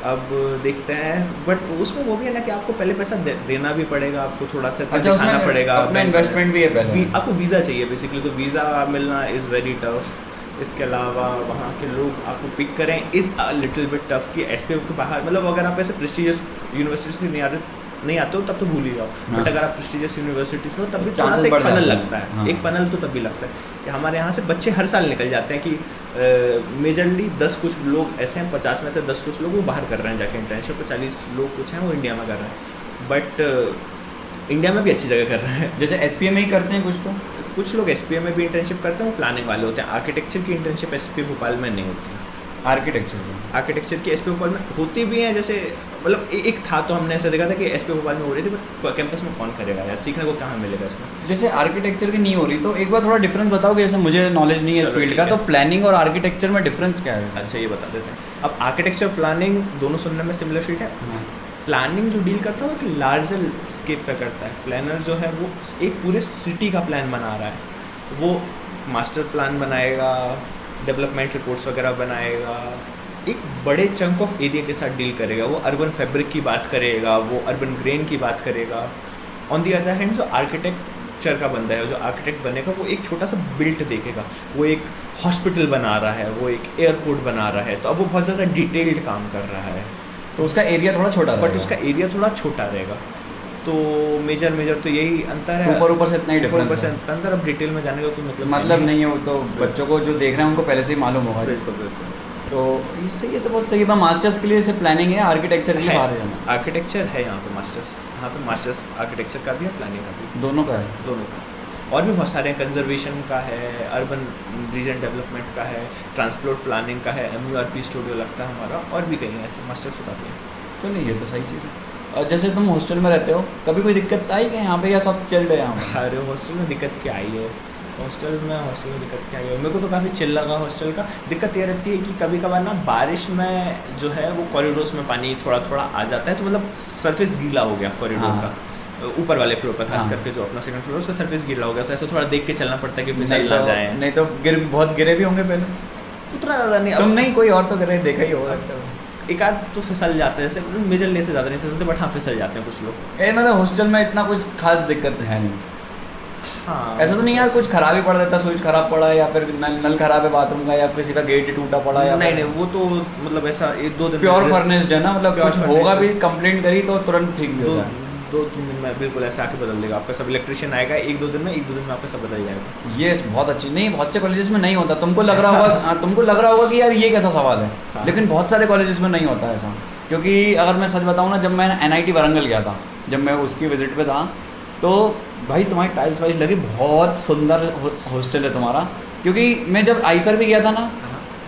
अब देखते हैं, बट उसमें वो भी है ना कि आपको पहले पैसा देना भी पड़ेगा, आपको थोड़ा सा अच्छा, दिखाना पड़ेगा, अपना इन्वेस्टमेंट भी है पहले, आपको वीज़ा चाहिए बेसिकली, तो वीज़ा मिलना इज़ वेरी टफ। इसके अलावा वहाँ के लोग आपको पिक करें is a little bit tough, कि एसपीए के बाहर, मतलब अगर आप ऐसे प्रेस्टिजियस यूनिवर्सिटी से नहीं आ रहे नहीं आते हो तब तो भूल ही जाओ, हाँ। बट अगर आप प्रेस्टिजियस यूनिवर्सिटी से हो तब भी थोड़ा Chances सा एक बढ़ फनल जाते हैं। लगता है, हाँ। एक फनल तो तब भी लगता है कि हमारे यहाँ से बच्चे हर साल निकल जाते हैं कि मेजरली 10 कुछ लोग ऐसे हैं, 50 में से 10 कुछ लोग वो बाहर कर रहे हैं जाके इंटर्नशिप, 40 लोग कुछ हैं वो इंडिया में कर रहे हैं, बट इंडिया में भी अच्छी जगह कर रहे हैं। जैसे SPM में ही करते हैं कुछ तो। कुछ लोग SPM में भी इंटर्नशिप करते हैं, वो प्लानिंग वाले होते हैं। आर्किटेक्चर की इंटर्नशिप SPM भोपाल में नहीं होती। आर्किटेक्चर की SPM भोपाल में होती भी हैं, जैसे मतलब एक था तो हमने ऐसा देखा था कि SPM भोपाल में हो रही थी, बट कैंपस में कौन करेगा यार, सीखने को कहाँ मिलेगा इसमें। जैसे आर्किटेक्चर की नहीं हो रही तो एक बार थोड़ा डिफरेंस बताओ कि जैसे मुझे नॉलेज नहीं है इस चलो, फील्ड का, ठीक तो है। प्लानिंग और आर्किटेक्चर में डिफरेंस क्या है? अच्छा ये बता देते हैं। अब आर्किटेक्चर प्लानिंग दोनों सुनने में सिमिलर फील्ड है। हाँ। प्लानिंग जो डील करता है वो एक लार्जर स्केप पे करता है। प्लानर जो है वो एक पूरे सिटी का प्लान बना रहा है, वो मास्टर प्लान बनाएगा, डेवलपमेंट रिपोर्ट्स वगैरह बनाएगा, एक बड़े चंक ऑफ एरिया के साथ डील करेगा, वो अर्बन फैब्रिक की बात करेगा, वो अर्बन ग्रेन की बात करेगा। ऑन दी अदर हैंड जो आर्किटेक्चर का बंदा है, जो आर्किटेक्ट बनेगा, वो एक छोटा सा बिल्ट देखेगा, वो एक हॉस्पिटल बना रहा है, वो एक एयरपोर्ट बना रहा है, तो अब वो बहुत ज़्यादा डिटेल्ड काम कर रहा है, तो उसका एरिया थोड़ा छोटा बट उसका एरिया थोड़ा छोटा रहेगा। तो मेजर तो यही अंतर है, ऊपर से इतना ही ऊपर डिफरेंस से है। अंतर। अब डिटेल में जाने का कोई मतलब नहीं हो तो बच्चों को जो देख रहे हैं उनको पहले से ही मालूम होगा। बिल्कुल बिल्कुल। तो इससे ये तो बहुत सही है। मास्टर्स के लिए इसे प्लानिंग है, आर्किटेक्चर के लिए बाहर जाना? आर्किटेक्चर है यहाँ पे मास्टर्स, यहाँ पे मास्टर्स आर्किटेक्चर का भी है, प्लानिंग का भी, दोनों का है। दोनों का। और भी बहुत सारे हैं, कंजर्वेशन का है, अर्बन रीजन डेवलपमेंट का है, ट्रांसपोर्ट प्लानिंग का है, MURP स्टूडियो लगता है हमारा, और भी कई ऐसे मास्टर्स तो काफ़ी है। तो नहीं ये तो सही चीज़ है। और जैसे तुम हॉस्टल में रहते हो, कभी कोई दिक्कत आई क्या यहाँ पे, या सब चल रहे हैं यहाँ पे? अरे हॉस्टल में दिक्कत क्या आई है, हॉस्टल में दिक्कत क्या है, मेरे को तो काफ़ी चिल लगा हॉस्टल का। दिक्कत ये रहती है कि कभी कभार ना बारिश में जो है वो कॉरिडोर्स में पानी थोड़ा थोड़ा आ जाता है, तो मतलब सरफेस गीला हो गया कॉरिडोर हाँ। का, ऊपर वाले फ्लोर पर खास हाँ। करके जो अपना सेकंड फ्लोर उसका सरफेस गीला हो गया, तो ऐसे थोड़ा देख के चलना पड़ता है कि फिसल नहीं ना तो- जाए। नहीं तो बहुत गिरे भी होंगे पहले। उतना ज़्यादा नहीं, तुम अब नहीं, कोई और तो गिरे, देखा ही होगा। एक आध तो फिसल जाते हैं, जैसे मेजरली से ज़्यादा नहीं फिसलते, बट हाँ फिसल जाते हैं कुछ लोग। मतलब हॉस्टल में इतना कुछ खास दिक्कत है नहीं। हाँ ऐसा तो नहीं यार कुछ खराब ही पड़ जाता, स्विच खराब पड़ा है, या फिर नल खराब है बाथरूम का, या किसी का गेट ही टूटा पड़ा, या नहीं वो तो मतलब ऐसा 1-2 दिन प्योर फर्निश्ड है ना, मतलब Pure कुछ furnished होगा है। भी, कंप्लेंट करी तो तुरंत ठीक भी हो जाए। 2-3 दिन में बिल्कुल ऐसे आके बदल देगा आपका सब। इलेक्ट्रिशियन आएगा 1-2 दिन में, 1-2 दिन में आपका सब बदल जाएगा। ये बहुत अच्छी नहीं, बहुत से कॉलेजेस में नहीं होता। तुमको लग रहा होगा तुमको लग रहा होगा कि यार ये कैसा सवाल है, हाँ। लेकिन बहुत सारे कॉलेजेस में नहीं होता ऐसा। क्योंकि अगर मैं सच बताऊँ ना, जब मैं NIT वारंगल गया था, जब मैं उसकी विजिट पे था, तो भाई तुम्हारी टाइल्स वाइल्स लगी, बहुत सुंदर हॉस्टल है तुम्हारा। क्योंकि मैं जब आईसर भी गया था ना,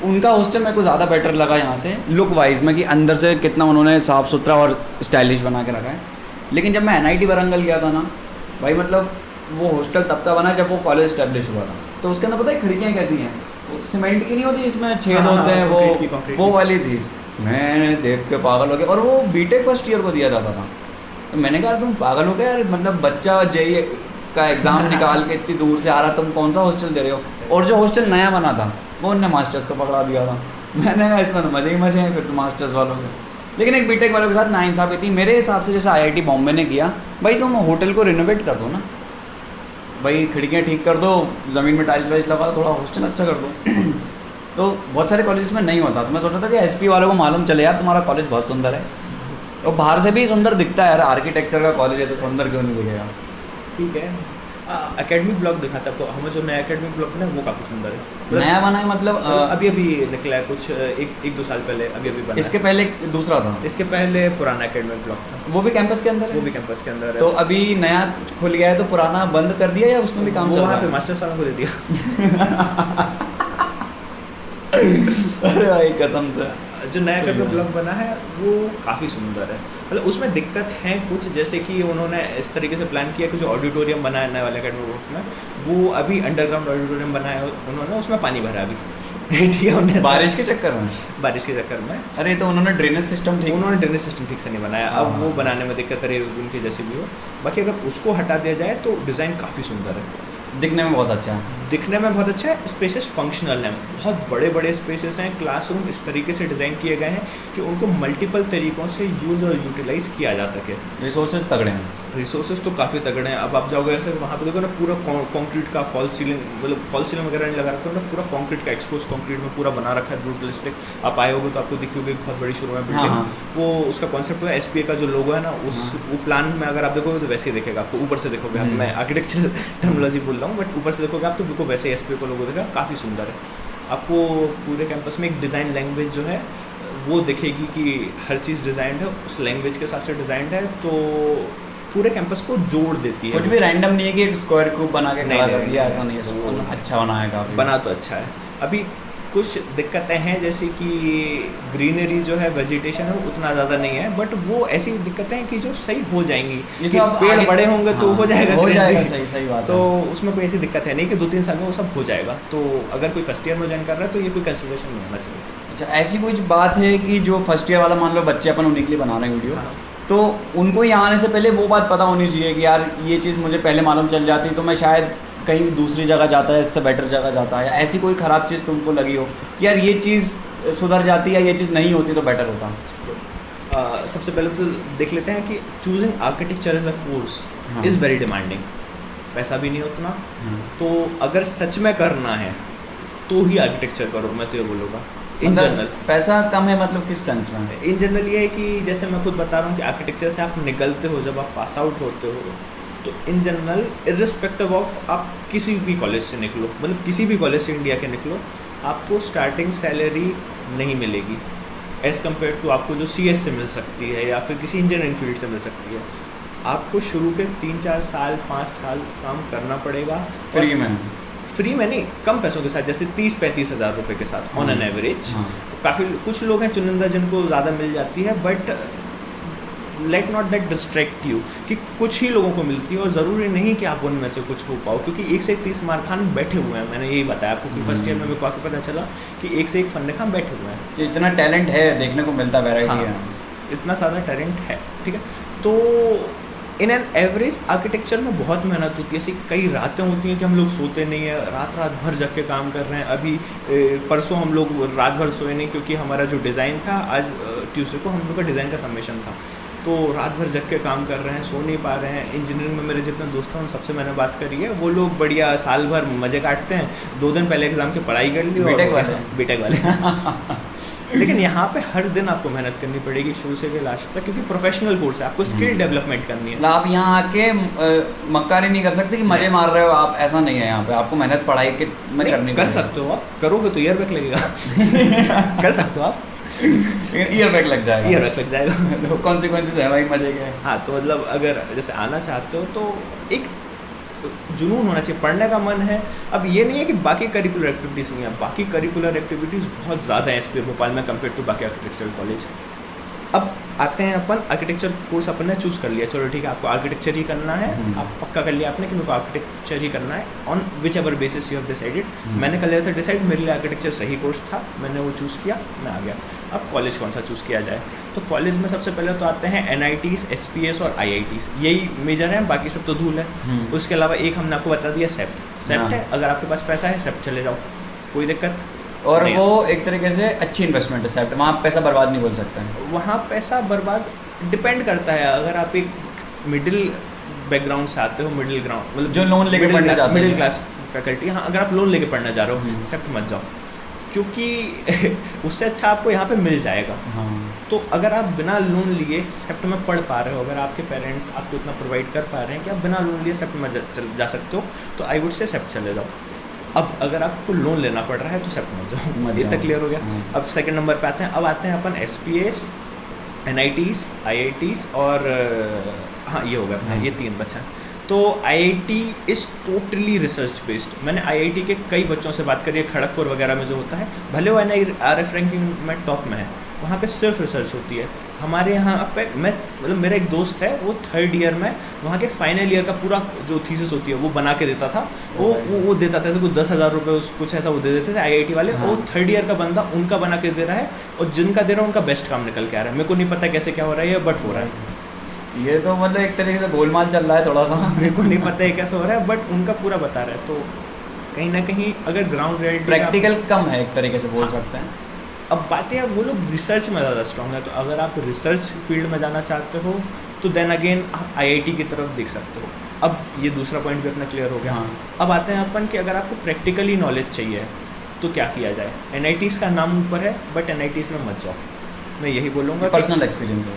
उनका हॉस्टल मेरे को ज़्यादा बेटर लगा यहाँ से लुक वाइज में, कि अंदर से कितना उन्होंने साफ़ सुथरा और स्टाइलिश बना के रखा है। लेकिन जब मैं NIT वारंगल गया था ना भाई, मतलब वो हॉस्टल तब का बना जब वो कॉलेज इस्टेब्लिश हुआ था। तो उसके अंदर पता है खिड़कियाँ कैसी हैं, वो सीमेंट की नहीं होती जिसमें छेद हाँ, होते हैं, concrete वो की। वाली थी। मैंने देख के पागल हो गया। और वो BTech फर्स्ट ईयर को दिया जाता था। तो मैंने कहा तुम पागल हो गए यार, मतलब बच्चा JEE का एग्ज़ाम निकाल के इतनी दूर से आ रहा, तुम कौन सा हॉस्टल दे रहे हो? और जो हॉस्टल नया बना था वो उनने मास्टर्स को पकड़ा दिया था। मैंने कहा इसमें तो मज़े ही मज़े हैं फिर तो मास्टर्स वालों के। लेकिन एक BTech वालों के साथ नाइंसाफ़ी थी मेरे हिसाब से। जैसे IIT बॉम्बे ने किया, भाई तुम होटल को रिनोवेट कर दो ना भाई, खिड़कियाँ ठीक कर दो, ज़मीन में टाइल्स वाइल्स लगा दो, थोड़ा हॉस्टल अच्छा कर दो। तो बहुत सारे कॉलेज में नहीं होता। तो मैं सोचा था कि SP वालों को मालूम चले यार तुम्हारा कॉलेज बहुत सुंदर है, और बाहर से भी सुंदर दिखता है यार, आर्किटेक्चर का कॉलेज है तो सुंदर क्यों नहीं दिखेगा। ठीक है। एकेडमिक ब्लॉक दिखा था आपको, हमें जो नया एकेडमिक ब्लॉक है वो काफ़ी सुंदर है। मतलब नया बना है मतलब अभी निकला है कुछ 1-2 साल पहले, अभी बना इसके है। पहले दूसरा था, इसके पहले पुराना एकेडमिक ब्लॉक था, वो भी कैंपस के अंदर है। वो भी कैंपस के अंदर है। तो अभी नया खुल गया है, तो पुराना बंद कर दिया या उसमें भी काम वो चल वहाँ रहा पे है? मास्टर्स वालों को दे दिया। अरे भाई कसम से। जो नया एकेडमिक ब्लॉक बना है वो काफ़ी सुंदर है। मतलब उसमें दिक्कत है कुछ, जैसे कि उन्होंने इस तरीके से प्लान किया कि जो ऑडिटोरियम बना है नए वाले एकेडमिक ब्लॉक में, वो अभी अंडरग्राउंड ऑडिटोरियम बनाया है उन्होंने, उसमें पानी भरा अभी। ठीक है, उन्होंने बारिश के चक्कर में? बारिश के चक्कर में। अरे तो उन्होंने ड्रेनेज सिस्टम ठीक उन्होंने ड्रेनेज सिस्टम ठीक से नहीं बनाया। अब हाँ। वो बनाने में दिक्कत रही उनकी जैसी भी हो। बाकी अगर उसको हटा दिया जाए तो डिज़ाइन काफ़ी सुंदर है, दिखने में बहुत अच्छा है। दिखने में बहुत अच्छा है, स्पेसेस फंक्शनल हैं, बहुत बड़े बड़े स्पेसेस हैं, क्लासरूम इस तरीके से डिज़ाइन किए गए हैं कि उनको मल्टीपल तरीक़ों से यूज़ और यूटिलाइज़ किया जा सके। रिसोर्सेज तगड़े हैं, रिसोर्सेज तो काफ़ी तगड़े हैं। अब आप जाओगे ऐसे वहाँ पे देखो ना, पूरा कंक्रीट का फॉल सीलिंग, मतलब फॉल सीलिंग वगैरह नहीं लगा रखा है ना, पूरा कंक्रीट का एक्सपोज कंक्रीट में पूरा बना रखा है ब्रूटलिस्टिक। आप आए होगे तो आपको दिखी होगी बहुत बड़ी शुरू में बिल्डिंग। हाँ। वो उसका कॉन्सेप्ट है SPA का जो लोगो है ना, उस वो प्लान में अगर आप देखोगे तो वैसे ही दिखेगा आपको, ऊपर से देखोगे आप, मैं आर्किटेक्चरल टर्मिनोलॉजी बोल रहा हूँ बट ऊपर से देखोगे आप तो बिल्कुल वैसे SPA का लोगो दिखेगा, काफ़ी सुंदर है। आपको पूरे कैंपस में एक डिज़ाइन लैंग्वेज जो है वो दिखेगी कि हर चीज़ डिज़ाइंड है, उस लैंग्वेज के हिसाब से डिज़ाइंड है, तो पूरे कैंपस को जोड़ देती है। कुछ भी रैंडम नहीं है कि एक स्क्वायर क्यूब बना के खड़ा कर दिया, ऐसा नहीं है, वो अच्छा बना है काफ़ी। बना तो अच्छा है। अभी कुछ दिक्कतें हैं जैसे कि ग्रीनरी जो है, वेजिटेशन है, वो उतना ज़्यादा नहीं है, बट वो ऐसी दिक्कतें हैं कि जो सही हो जाएंगी, कि पेड़ बड़े होंगे तो हो जाएगा, सही बात तो उसमें कोई ऐसी दिक्कत है नहीं कि 2-3 साल में वो सब हो जाएगा। तो अगर कोई फर्स्ट ईयर में ज्वाइन कर रहा है तो ये कोई कंसिडरेशन नहीं होना चाहिए। अच्छा, ऐसी कुछ बात है कि जो फर्स्ट ईयर वाला, मान लो बच्चे अपन उन्हीं के लिए बना रहे हैं वीडियो, तो उनको यहाँ आने से पहले वो बात पता होनी चाहिए कि यार ये चीज़ मुझे पहले मालूम चल जाती तो मैं शायद कहीं दूसरी जगह जाता है, इससे बेटर जगह जाता है, या ऐसी कोई ख़राब चीज़ तुमको लगी हो कि यार ये चीज़ सुधर जाती है, ये चीज़ नहीं होती तो बेटर होता। सबसे पहले तो देख लेते हैं कि choosing architecture as a course is very demanding, पैसा भी नहीं उतना, तो अगर सच में करना है तो ही आर्किटेक्चर करो, मैं तो ये बोलूँगा। इन जनरल पैसा कम है मतलब किस सेंस में? इन जनरल ये है कि जैसे मैं खुद बता रहा हूँ कि आर्किटेक्चर से आप निकलते हो, जब आप पास आउट होते हो, तो इन जनरल इर्रिस्पेक्टिव ऑफ आप किसी भी कॉलेज से निकलो, मतलब किसी भी कॉलेज से इंडिया के निकलो, आपको स्टार्टिंग सैलरी नहीं मिलेगी एज़ कम्पेयर टू आपको जो CS से मिल सकती है या फिर किसी इंजीनियरिंग फील्ड से मिल सकती है। आपको शुरू के 3-4 साल 5 साल काम करना पड़ेगा फ्री में नहीं, कम पैसों के साथ, जैसे 30-35 हज़ार रुपये के साथ ऑन एन एवरेज। काफ़ी कुछ लोग हैं चुनिंदा जिनको ज़्यादा मिल जाती है, but let not that distract you कि कुछ ही लोगों को मिलती है और ज़रूरी नहीं कि आप उनमें से कुछ हो पाओ, क्योंकि 1 से 30 मार खान बैठे हुए हैं। मैंने यही बताया आपको कि फर्स्ट ईयर में मेरे को आके पता चला कि 1 से 1 फन्ने खान बैठे हुए हैं, कि इतना टैलेंट है, देखने को मिलता, वैरायटी है, इतना सारा टैलेंट है, ठीक है। तो इन एन एवरेज आर्किटेक्चर में बहुत मेहनत होती है, ऐसी कई रातें होती हैं कि हम लोग सोते नहीं है, रात भर जग के काम कर रहे हैं। अभी परसों हम लोग रात भर सोए नहीं, क्योंकि हमारा जो डिज़ाइन था, आज ट्यूसडे को हम लोग का डिज़ाइन का सबमिशन था, तो रात भर जग के काम कर रहे हैं, सो नहीं पा रहे हैं। इंजीनियरिंग में मेरे जितने दोस्त हैं उन सबसे मैंने बात करी है, वो लोग बढ़िया साल भर मज़े काटते हैं, 2 दिन पहले एग्ज़ाम की पढ़ाई कर ली, बीटेक वाले लेकिन यहाँ पे हर दिन आपको मेहनत करनी पड़ेगी शुरू से लास्ट तक, क्योंकि प्रोफेशनल कोर्स है, आपको स्किल डेवलपमेंट करनी है। आप यहाँ आके मक्कारी नहीं कर सकते कि मजे मार रहे हो आप, ऐसा नहीं है। यहाँ पे आपको मेहनत पढ़ाई के में करनी कर सकते हो, आप करोगे तो ईयर बैक लगेगा कर सकते हो आप, ईयर बैक लग जाएगा तो कॉन्सिक्वेंसेस है भाई मजे के। हाँ, तो मतलब अगर जैसे आना चाहते हो तो एक जुनून होना चाहिए, पढ़ने का मन है। अब ये नहीं है कि बाकी करिकुलर एक्टिविटीज़ नहीं है, बाकी करिकुलर एक्टिविटीज़ बहुत ज़्यादा हैं SPA भोपाल में कंपेयर टू बाकी आर्किटेक्चरल कॉलेज। अब आते हैं अपन आर्किटेक्चर कोर्स अपन ने चूज़ कर लिया, चलो ठीक है आपको आर्किटेक्चर ही करना है, आप पक्का कर लिया आपने कि मेरे को आर्किटेक्चर ही करना है, on which ever basis you have decided. मैंने कर लिया था डिसाइड, मेरे लिए आर्किटेक्चर सही कोर्स था, मैंने वो चूज़ किया, मैं आ गया। अब कॉलेज कौन सा चूज़ किया जाए, तो कॉलेज में सबसे पहले तो आते हैं NITs, SPAs और IITs, यही मेजर हैं, बाकी सब तो धूल है। उसके अलावा एक हमने आपको बता दिया सेप्ट है, अगर आपके पास पैसा है सेप्ट चले जाओ, कोई दिक्कत। और वो एक तरीके से अच्छी इन्वेस्टमेंट है सेप्ट, वहाँ पैसा बर्बाद नहीं बोल सकते हैं। वहाँ पैसा बर्बाद डिपेंड करता है, अगर आप एक मिडिल बैकग्राउंड से आते हो, मिडिल ग्राउंड मतलब जो लोन लेके पढ़ना चाहते हैं, मिडिल क्लास फैकल्टी, हाँ अगर आप लोन लेके पढ़ना चाह रहे हो सेप्ट मत जाओ, क्योंकि उससे अच्छा आपको यहाँ पे मिल जाएगा। तो अगर आप बिना लोन लिए सेप्ट में पढ़ पा रहे हो, अगर आपके पेरेंट्स आपको इतना प्रोवाइड कर पा रहे हैं कि आप बिना लोन लिए सेप्ट में जा सकते हो, तो आई वुड से सेप्ट चले जाओ। अब अगर आपको लोन लेना पड़ रहा है तो सेप्ट मत जाओ, ये तक क्लियर हो गया। अब सेकंड नंबर पे आते हैं, अब आते हैं अपन SPAs, NITs, IITs और हाँ ये हो गया, ये 3 बचा। तो IIT is totally research based. मैंने IIT के कई बच्चों से बात करी है, खड़गपुर वगैरह में जो होता है, भले वो NIRF रैंकिंग में टॉप में है, वहाँ पे सिर्फ रिसर्च होती है। हमारे यहाँ पे मैं मतलब मेरा एक दोस्त है, वो 3rd ईयर में वहाँ के फाइनल ईयर का पूरा जो थीसिस होती है वो बना के देता था, वो देता था, ऐसे कुछ 10,000 रुपये कुछ ऐसा वो दे देते थे IIT वाले। वो 3rd ईयर का बंदा उनका बना के दे रहा है, और जिनका दे रहा है उनका बेस्ट काम निकल के आ रहा है। मेरे को नहीं पता कैसे क्या हो रहा है ये, बट हो रहा है। ये तो मतलब एक तरीके से गोलमाल चल रहा है थोड़ा सा, मेरे को नहीं पता है कैसे हो रहा है, बट उनका पूरा बता रहा है। तो कहीं ना कहीं अगर ग्राउंड रियलिटी प्रैक्टिकल कम है एक तरीके से बोल हाँ। सकते हैं। अब बातें हैं वो लोग रिसर्च में ज़्यादा स्ट्रॉन्ग है, तो अगर आप रिसर्च फील्ड में जाना चाहते हो तो देन अगेन आप आईआईटी की तरफ देख सकते हो। अब ये दूसरा पॉइंट भी अपना क्लियर हो गया। हाँ। अब आते हैं अपन कि अगर आपको प्रैक्टिकली नॉलेज चाहिए तो क्या किया जाए। एनआईटीज़ का नाम ऊपर है बट एनआईटीज़ में मत जाओ, मैं यही बोलूँगा। पर्सनल एक्सपीरियंस है।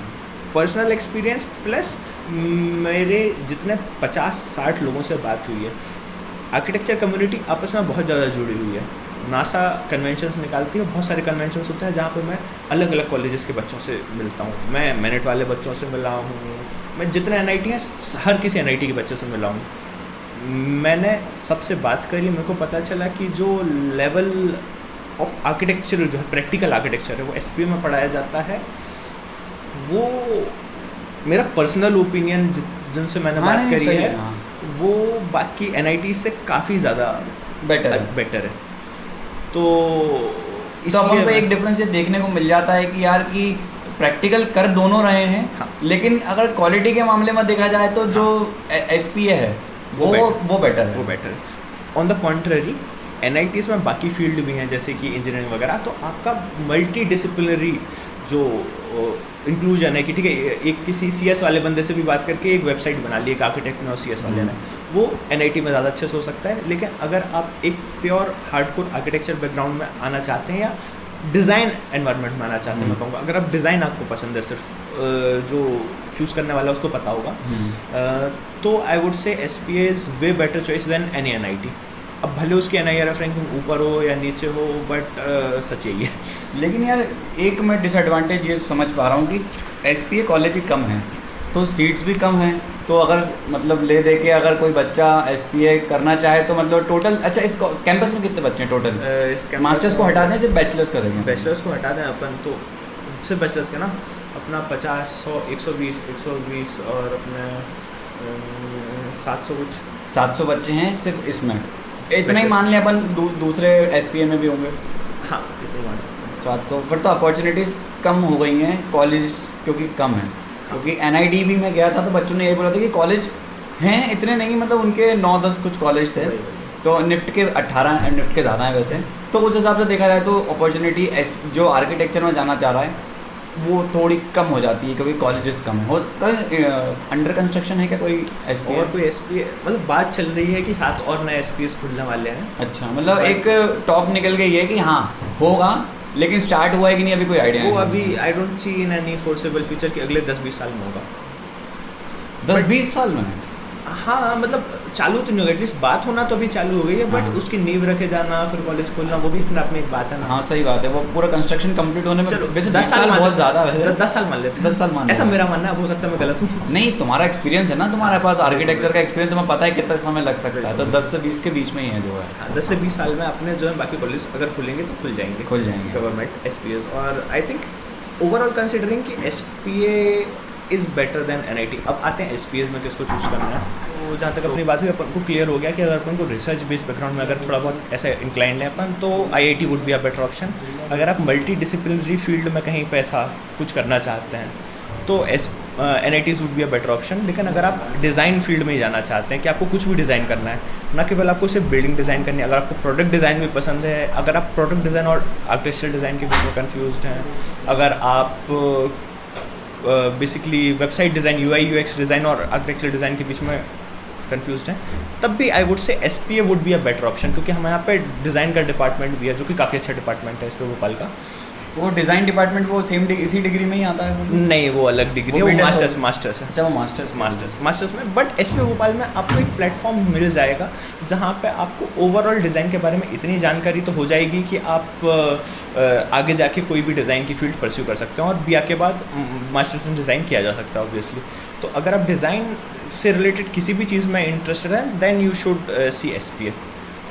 पर्सनल एक्सपीरियंस प्लस मेरे जितने 50-60 लोगों से बात हुई है, आर्किटेक्चर कम्युनिटी आपस में बहुत ज़्यादा जुड़ी हुई है। नासा कन्वेंशंस निकालती है, बहुत सारे कन्वेंशंस होते हैं जहाँ पे मैं अलग अलग कॉलेजेस के बच्चों से मिलता हूँ। मैं मेरिट वाले बच्चों से मिला हूँ, मैं जितने एनआईटी हैं हर किसी एनआईटी के बच्चे से मिला हूँ। मैंने सबसे बात करी, मेरे को पता चला कि जो लेवल ऑफ आर्किटेक्चर जो है प्रैक्टिकल आर्किटेक्चर है वो एसपीए में पढ़ाया जाता है। वो मेरा पर्सनल ओपिनियन जिनसे मैंने हाँ, बात नहीं, करी सही है हाँ। वो बाकी एनआईटी से काफ़ी ज़्यादा बेटर है। तो तो अपन को इसलिए एक डिफरेंस ये देखने को मिल जाता है कि यार कि प्रैक्टिकल कर दोनों रहे हैं। हाँ। लेकिन अगर क्वालिटी के मामले में देखा जाए तो जो एसपीए है वो बेटर है। वो बेटर है। ऑन द कॉन्ट्ररी एनआईटीज़ में बाकी फील्ड भी हैं जैसे कि इंजीनियरिंग वगैरह, तो आपका मल्टी डिसिप्लिनरी जो इंक्लूजन है कि ठीक है एक किसी सीएस वाले बंदे से भी बात करके एक वेबसाइट बना ली एक आर्किटेक्ट ने और सीएस वाले ने, वो एनआईटी में ज़्यादा अच्छे से हो सकता है। लेकिन अगर आप एक प्योर हार्डकोर आर्किटेक्चर बैकग्राउंड में आना चाहते हैं या डिज़ाइन एनवायरनमेंट में आना चाहते हैं, मैं कहूँगा अगर आप डिज़ाइन आपको पसंद है, सिर्फ जो चूज़ करने वाला उसको पता होगा, तो I would say SPA is way better choice than any NIT. अब भले उसकी एनआईआरएफ रैंकिंग ऊपर हो या नीचे हो, बट सच यही है। लेकिन यार एक मैं डिसएडवांटेज ये समझ पा रहा हूँ कि एसपीए कॉलेज ही कम है तो सीट्स भी कम हैं, तो अगर मतलब ले दे के अगर कोई बच्चा एसपीए करना चाहे तो मतलब टोटल अच्छा इस कैंपस में कितने बच्चे हैं टोटल? इसके मास्टर्स को हटा दें सिर्फ बैचलर्स करेंगे? बैचलर्स को हटा दें अपन तो सिर्फ बैचलर्स के ना अपना 50, 100, 120 और अपने 700 कुछ 700 बच्चे हैं सिर्फ इसमें। इतना ही मान लें अपन दूसरे एसपीए में भी होंगे। हाँ इतना मान सकते हैं। तो फिर तो अपॉर्चुनिटीज़ कम हो गई हैं कॉलेज क्योंकि कम है। क्योंकि एनआईडी भी में गया था तो बच्चों ने यही बोला था कि कॉलेज हैं इतने नहीं, मतलब उनके 9-10 कुछ कॉलेज थे, तो निफ्ट के 18 निफ्ट के ज़्यादा है वैसे। तो उस हिसाब से देखा जाए तो अपॉर्चुनिटी जो आर्किटेक्चर में जाना चाह रहा है वो थोड़ी कम हो जाती है क्योंकि कॉलेजेस कम है। कोई अंडर कंस्ट्रक्शन है क्या कोई एसपीए? और कोई एसपीए मतलब बात चल रही है कि 7 और नए एसपीएस खुलने वाले हैं। अच्छा, मतलब एक टॉप निकल गई है कि हाँ होगा, लेकिन स्टार्ट हुआ है कि नहीं अभी कोई आइडिया वो नहीं। अभी I don't see in any forcible future कि अगले 10-20 साल में होगा। 10-20 साल में? हाँ मतलब चालू तो नहीं होगा, एटलीस्ट बात होना तो अभी चालू हो गई है, बट हाँ। उसकी नींव रखे जाना फिर कॉलेज खोलना वो भी अपने आप में एक बात है ना। हाँ सही बात है, वो पूरा कंस्ट्रक्शन कंप्लीट होने में चलो वैसे 10 साल बहुत ज़्यादा है। 10 साल मान लेते हैं। 10 साल मान ऐसा लेते हैं। मेरा मानना है, हो सकता है मैं गलत हूँ। नहीं, तुम्हारा एक्सपीरियंस है ना, तुम्हारे पास आर्किटेक्चर का एक्सपीरियंस, तुम्हें पता है कितना समय लग सकता है, तो 10 से 20 के बीच में ही है जो है। 10 से 20 साल में अपने जो है बाकी कॉलेज अगर खुलेंगे तो खुल जाएंगे गवर्नमेंट एसपीएस। और आई थिंक ओवरऑल कंसिडरिंग कि SPA is better than NIT. अब आते हैं एसपीएस में किसको चूज़ करना है। तो जहाँ तक अपनी बात हुई अपन को क्लियर हो गया कि अगर अपन को रिसर्च बेस्ड बैकग्राउंड में अगर थोड़ा बहुत ऐसे इंक्लाइंड है अपन, तो IIT would be a better option. अगर आप मल्टी डिसिप्लिनरी फील्ड में कहीं पे ऐसा कुछ करना चाहते हैं तो NITs would be a better option. लेकिन अगर आप डिज़ाइन फील्ड में ही जाना चाहते हैं कि आपको कुछ भी डिज़ाइन करना है, ना केवल आपको सिर्फ बिल्डिंग डिज़ाइन करनी है, अगर आपको प्रोडक्ट डिज़ाइन भी पसंद है, अगर आप प्रोडक्ट डिज़ाइन और आर्किटेक्चरल डिज़ाइन के बीच में कन्फ्यूज्ड हैं, अगर आप basically website design, UI UX design और आर्किटेक्चरल डिज़ाइन के बीच में कन्फ्यूज्ड हैं, तब भी आई would say SPA would be a better option. क्योंकि हमारे यहाँ पे डिज़ाइन का डिपार्टमेंट भी है जो कि काफ़ी अच्छा डिपार्टमेंट है इस पे भोपाल का। वो डिज़ाइन डिपार्टमेंट वो सेम इसी डिग्री में ही आता है? नहीं, वो अलग डिग्री है, वो मास्टर्स है। अच्छा, वो मास्टर्स में। बट एसपीए भोपाल में आपको एक प्लेटफॉर्म मिल जाएगा जहाँ पे आपको ओवरऑल डिज़ाइन के बारे में इतनी जानकारी तो हो जाएगी कि आप आगे जाके कोई भी डिज़ाइन की फील्ड परस्यू कर सकते हैं, और बीए के बाद मास्टर्स इन डिज़ाइन किया जा सकता है ऑब्वियसली। तो अगर आप डिज़ाइन से रिलेटेड किसी भी चीज़ में इंटरेस्टेड हैं then you should see SPA.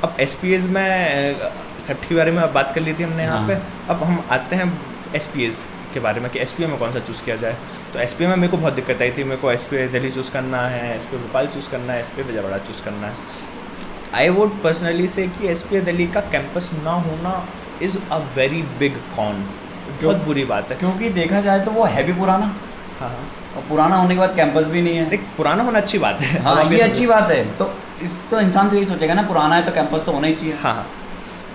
अब एसपीएस में सेप्ट के बारे में बात कर ली थी हमने यहाँ पे। अब हम आते हैं एसपीएस के बारे में कि एसपीए में कौन सा चूज़ किया जाए। तो एसपीए में मेरे को बहुत दिक्कत आई थी। मेरे को एसपीए दिल्ली चूज़ करना है, एसपीए भोपाल चूज़ करना है, एसपीए विजयवाड़ा चूज़ करना है। आई वुड पर्सनली से कि एसपीए दिल्ली का कैंपस ना होना is a very big con, बहुत बुरी बात है। क्योंकि देखा जाए तो वो है भी पुराना। हाँ, और पुराना होने के बाद कैंपस भी नहीं है। एक पुराना होना अच्छी बात है। हाँ, ये अच्छी बात है। तो इस तो इंसान तो यही सोचेगा ना, पुराना है तो कैंपस तो होना ही चाहिए, हाँ हाँ,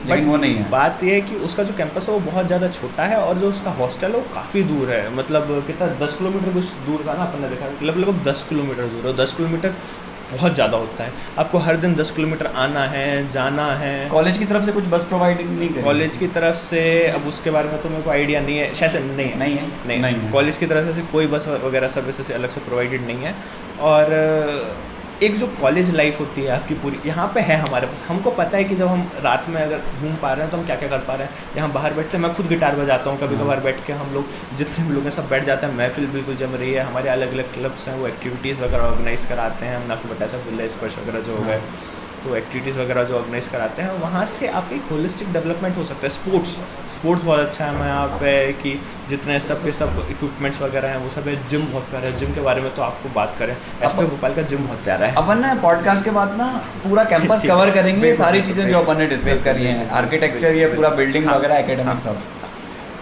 लेकिन वो नहीं है। बात यह है कि उसका जो कैंपस है वो बहुत ज़्यादा छोटा है और जो उसका हॉस्टल है वो काफ़ी दूर है, मतलब कितना 10 किलोमीटर कुछ दूर का ना, अपन ने देखा लगभग 10 किलोमीटर दूर है। 10 किलोमीटर बहुत ज़्यादा होता है, आपको हर दिन 10 किलोमीटर आना है जाना है। कॉलेज की तरफ से कुछ बस प्रोवाइडिंग नहीं करें? कॉलेज की तरफ से अब उसके बारे में तो मेरे को आइडिया नहीं है, शायद से नहीं है। नहीं है। कॉलेज की तरफ से कोई बस वगैरह सर्विस से अलग से प्रोवाइडेड नहीं है। और एक जो कॉलेज लाइफ होती है आपकी पूरी यहाँ पे है हमारे पास, हमको पता है कि जब हम रात में अगर घूम पा रहे हैं तो हम क्या क्या कर पा रहे हैं। यहाँ बाहर बैठते हैं, मैं खुद गिटार बजाता हूँ, कभी कभार बैठ के हम लोग जितने भी लोग हैं सब बैठ जाते हैं, महफिल बिल्कुल जम रही है। हमारे अलग अलग क्लब्स हैं, वो एक्टिविटीज़ वगैरह ऑर्गेनाइज़ कराते हैं। हमने आपको बताया था बिल्ला स्पर्श वगैरह जो हो गए, तो एक्टिविटीज़ वगैरह जो ऑर्गेनाइज कराते हैं, वहाँ से आपकी एक होलिस्टिक डेवलपमेंट हो सकता है। स्पोर्ट्स बहुत अच्छा है यहाँ पे, कि जितने सब के सब इक्विपमेंट्स वगैरह हैं वो सब है। जिम बहुत प्यारा है, जिम के बारे में तो आपको बात करें, एसपी भोपाल का जिम बहुत प्यारा है। अपन ना पॉडकास्ट के बाद ना पूरा कैंपस कवर करेंगे, ये सारी चीज़ें जो अपन ने डिस्कस करी हैं, आर्किटेक्चर, ये पूरा बिल्डिंग वगैरह, एकेडमिक सब।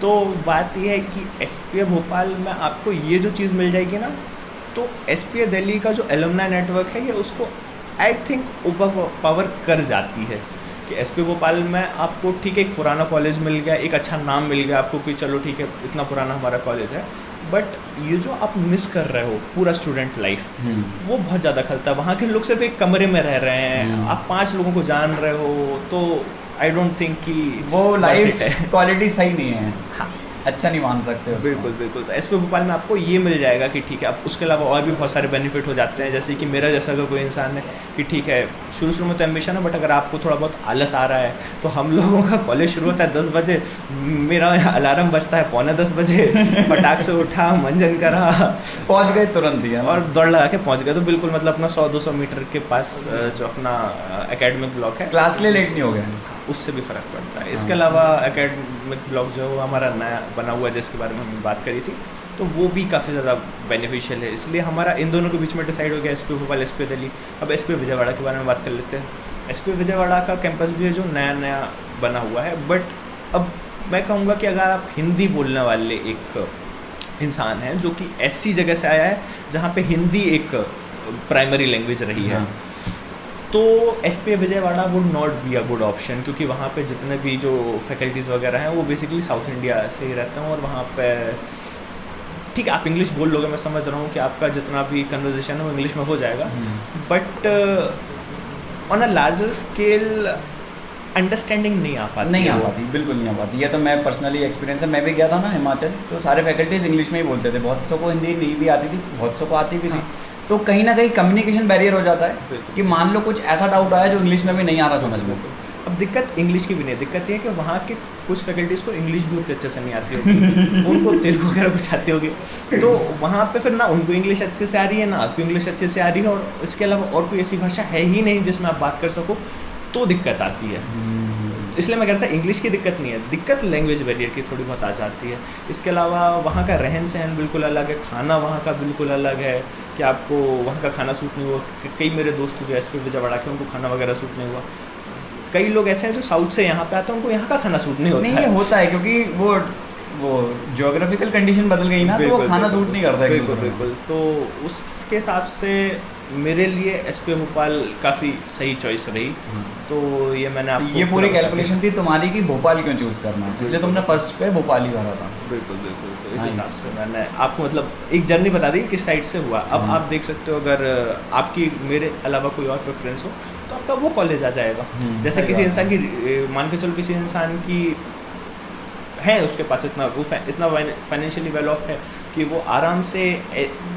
तो बात यह है कि एसपी भोपाल में आपको ये जो चीज़ मिल जाएगी ना, तो एसपी दिल्ली का जो एलुमनाई नेटवर्क है ये उसको आई थिंक पावर कर जाती है कि एसपी भोपाल में आपको ठीक है एक पुराना कॉलेज मिल गया, एक अच्छा नाम मिल गया आपको कि चलो ठीक है इतना पुराना हमारा कॉलेज है, बट ये जो आप मिस कर रहे हो पूरा स्टूडेंट लाइफ, वो बहुत ज़्यादा खलता है। वहाँ के लोग सिर्फ एक कमरे में रह रहे हैं, आप 5 लोगों को जान रहे हो, तो आई डोंट थिंक कि वो लाइफ क्वालिटी सही नहीं है। हाँ, अच्छा नहीं मान सकते उसको। बिल्कुल। तो एसपी भोपाल में आपको ये मिल जाएगा कि ठीक है, अब उसके अलावा और भी बहुत सारे बेनिफिट हो जाते हैं। जैसे कि मेरा जैसा अगर कोई इंसान है कि ठीक है शुरू में तो एम्बिशन है, बट अगर आपको थोड़ा बहुत आलस आ रहा है तो हम लोगों का कॉलेज शुरू होता है 10 बजे, मेरा अलार्म बजता है 9:45 बजे, फटाक से उठा, मंजन करा, पहुँच गए तुरंत ही, और दौड़ लगा के पहुँच गए। तो बिल्कुल मतलब अपना 100-200 मीटर के पास जो अपना एकेडमिक ब्लॉक है, क्लास के लिए लेट नहीं हो गया, उससे भी फ़र्क पड़ता है। इसके अलावा एकेडमिक ब्लॉक जो है वो हमारा नया बना हुआ है, जिसके बारे में हमने बात करी थी, तो वो भी काफ़ी ज़्यादा बेनिफिशियल है। इसलिए हमारा इन दोनों के बीच में डिसाइड हो गया एसपी भोपाल, एसपी दिल्ली। अब एसपी विजयवाड़ा के बारे में बात कर लेते हैं। एसपी विजयवाड़ा का कैंपस भी है जो नया बना हुआ है, बट अब मैं कहूँगा कि अगर आप हिंदी बोलने वाले एक इंसान हैं जो कि ऐसी जगह से आया है जहाँ पे हिंदी एक प्राइमरी लैंग्वेज रही है, तो SP Vijayawada would not be a good option, क्योंकि वहाँ पे जितने भी जो फैकल्टीज़ वगैरह हैं वो बेसिकली साउथ इंडिया से ही रहते हैं। और वहाँ पे ठीक है आप इंग्लिश बोल लोगे, मैं समझ रहा हूँ कि आपका जितना भी कन्वर्जेशन है वो इंग्लिश में हो जाएगा, but on a larger scale understanding नहीं आ पाती, बिल्कुल नहीं आ पाती। ये तो मैं पर्सनली एक्सपीरियंस है, मैं भी गया था ना हिमाचल, तो सारे फैकल्टीज़ इंग्लिश में ही बोलते थे, बहुत सौ को हिंदी नहीं भी आती थी, बहुत सौ को आती भी थी। तो कहीं ना कहीं कम्युनिकेशन बैरियर हो जाता है कि मान लो कुछ ऐसा डाउट आया जो इंग्लिश में भी नहीं आ रहा समझ में। अब दिक्कत इंग्लिश की भी नहीं, दिक्कत ये है कि वहाँ के कुछ फैकल्टीज़ को इंग्लिश भी उतने अच्छे से नहीं आती होगी, उनको तेलुगु वगैरह कुछ आती होगी, तो वहाँ पे फिर ना उनको इंग्लिश अच्छे से आ रही है ना आपको इंग्लिश अच्छे से आ रही है, और इसके अलावा और कोई ऐसी भाषा है ही नहीं जिसमें आप बात कर सको, तो दिक्कत आती है। इसलिए मैं कहता इंग्लिश की दिक्कत नहीं है, दिक्कत लैंग्वेज बैरियर की थोड़ी बहुत आ जाती है। इसके अलावा वहाँ का रहन सहन बिल्कुल अलग है, खाना वहाँ का बिल्कुल अलग है कि आपको वहाँ का खाना सूट नहीं हुआ। कई मेरे दोस्त जो एसपी विजयवाड़ा के उनको खाना वगैरह सूट नहीं हुआ। कई लोग ऐसे हैं जो साउथ से यहाँ पे आते हैं, उनको यहाँ का खाना सूट नहीं होता नहीं, ये होता है क्योंकि वो ज्योग्राफिकल कंडीशन बदल गई ना, तो वो खाना सूट नहीं करता है। बिल्कुल। तो उसके हिसाब से मेरे लिए एसपी भोपाल काफ़ी सही चॉइस रही। तो ये मैंने आपको ये पूरी कैलकुलेशन थी तुम्हारी कि भोपाल क्यों चूज़ करना है, इसलिए तुमने फर्स्ट पे भोपाल ही भरा था। बिल्कुल। तो इस हिसाब से मैंने आपको मतलब एक जर्नी बता दी किस साइड से हुआ। अब आप देख सकते हो अगर आपकी मेरे अलावा कोई और प्रेफरेंस हो तो आपका वो कॉलेज आ जाएगा। जैसे किसी इंसान की मान के चलो किसी इंसान की है उसके पास इतना फाइनेंशियली वेल ऑफ है कि वो आराम से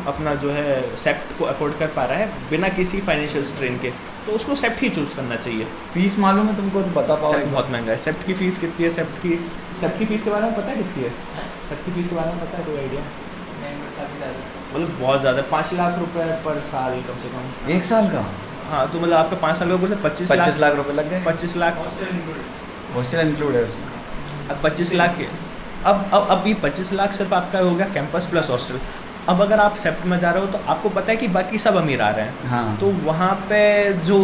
अपना जो है सेप्ट को अफोर्ड कर पा रहा है बिना किसी फाइनेंशियल स्ट्रेन के, तो उसको सेप्ट ही चूज़ करना चाहिए। फीस मालूम है तुमको, तो बता पाओ। सेप्ट बहुत महंगा है। सेप्ट की फ़ीस कितनी है? सेप्ट की फ़ीस के बारे में पता है कितनी है? सेप्ट की फ़ीस के बारे में पता है कोई आइडिया? मतलब बहुत ज़्यादा, 5 लाख रुपए पर साल कम से कम। 1 साल का? हाँ, तो मतलब आपका 5 साल का कोर्स है, 25 लाख रुपए लग गए। 25 लाख हॉस्टल इंक्लूड है उसमें। अब 25 लाख है। अब ये 25 लाख सिर्फ आपका हो गया कैंपस प्लस हॉस्टल। अब अगर आप सेप्ट में जा रहे हो तो आपको पता है कि बाकी सब अमीर आ रहे हैं। हाँ। तो वहाँ पे जो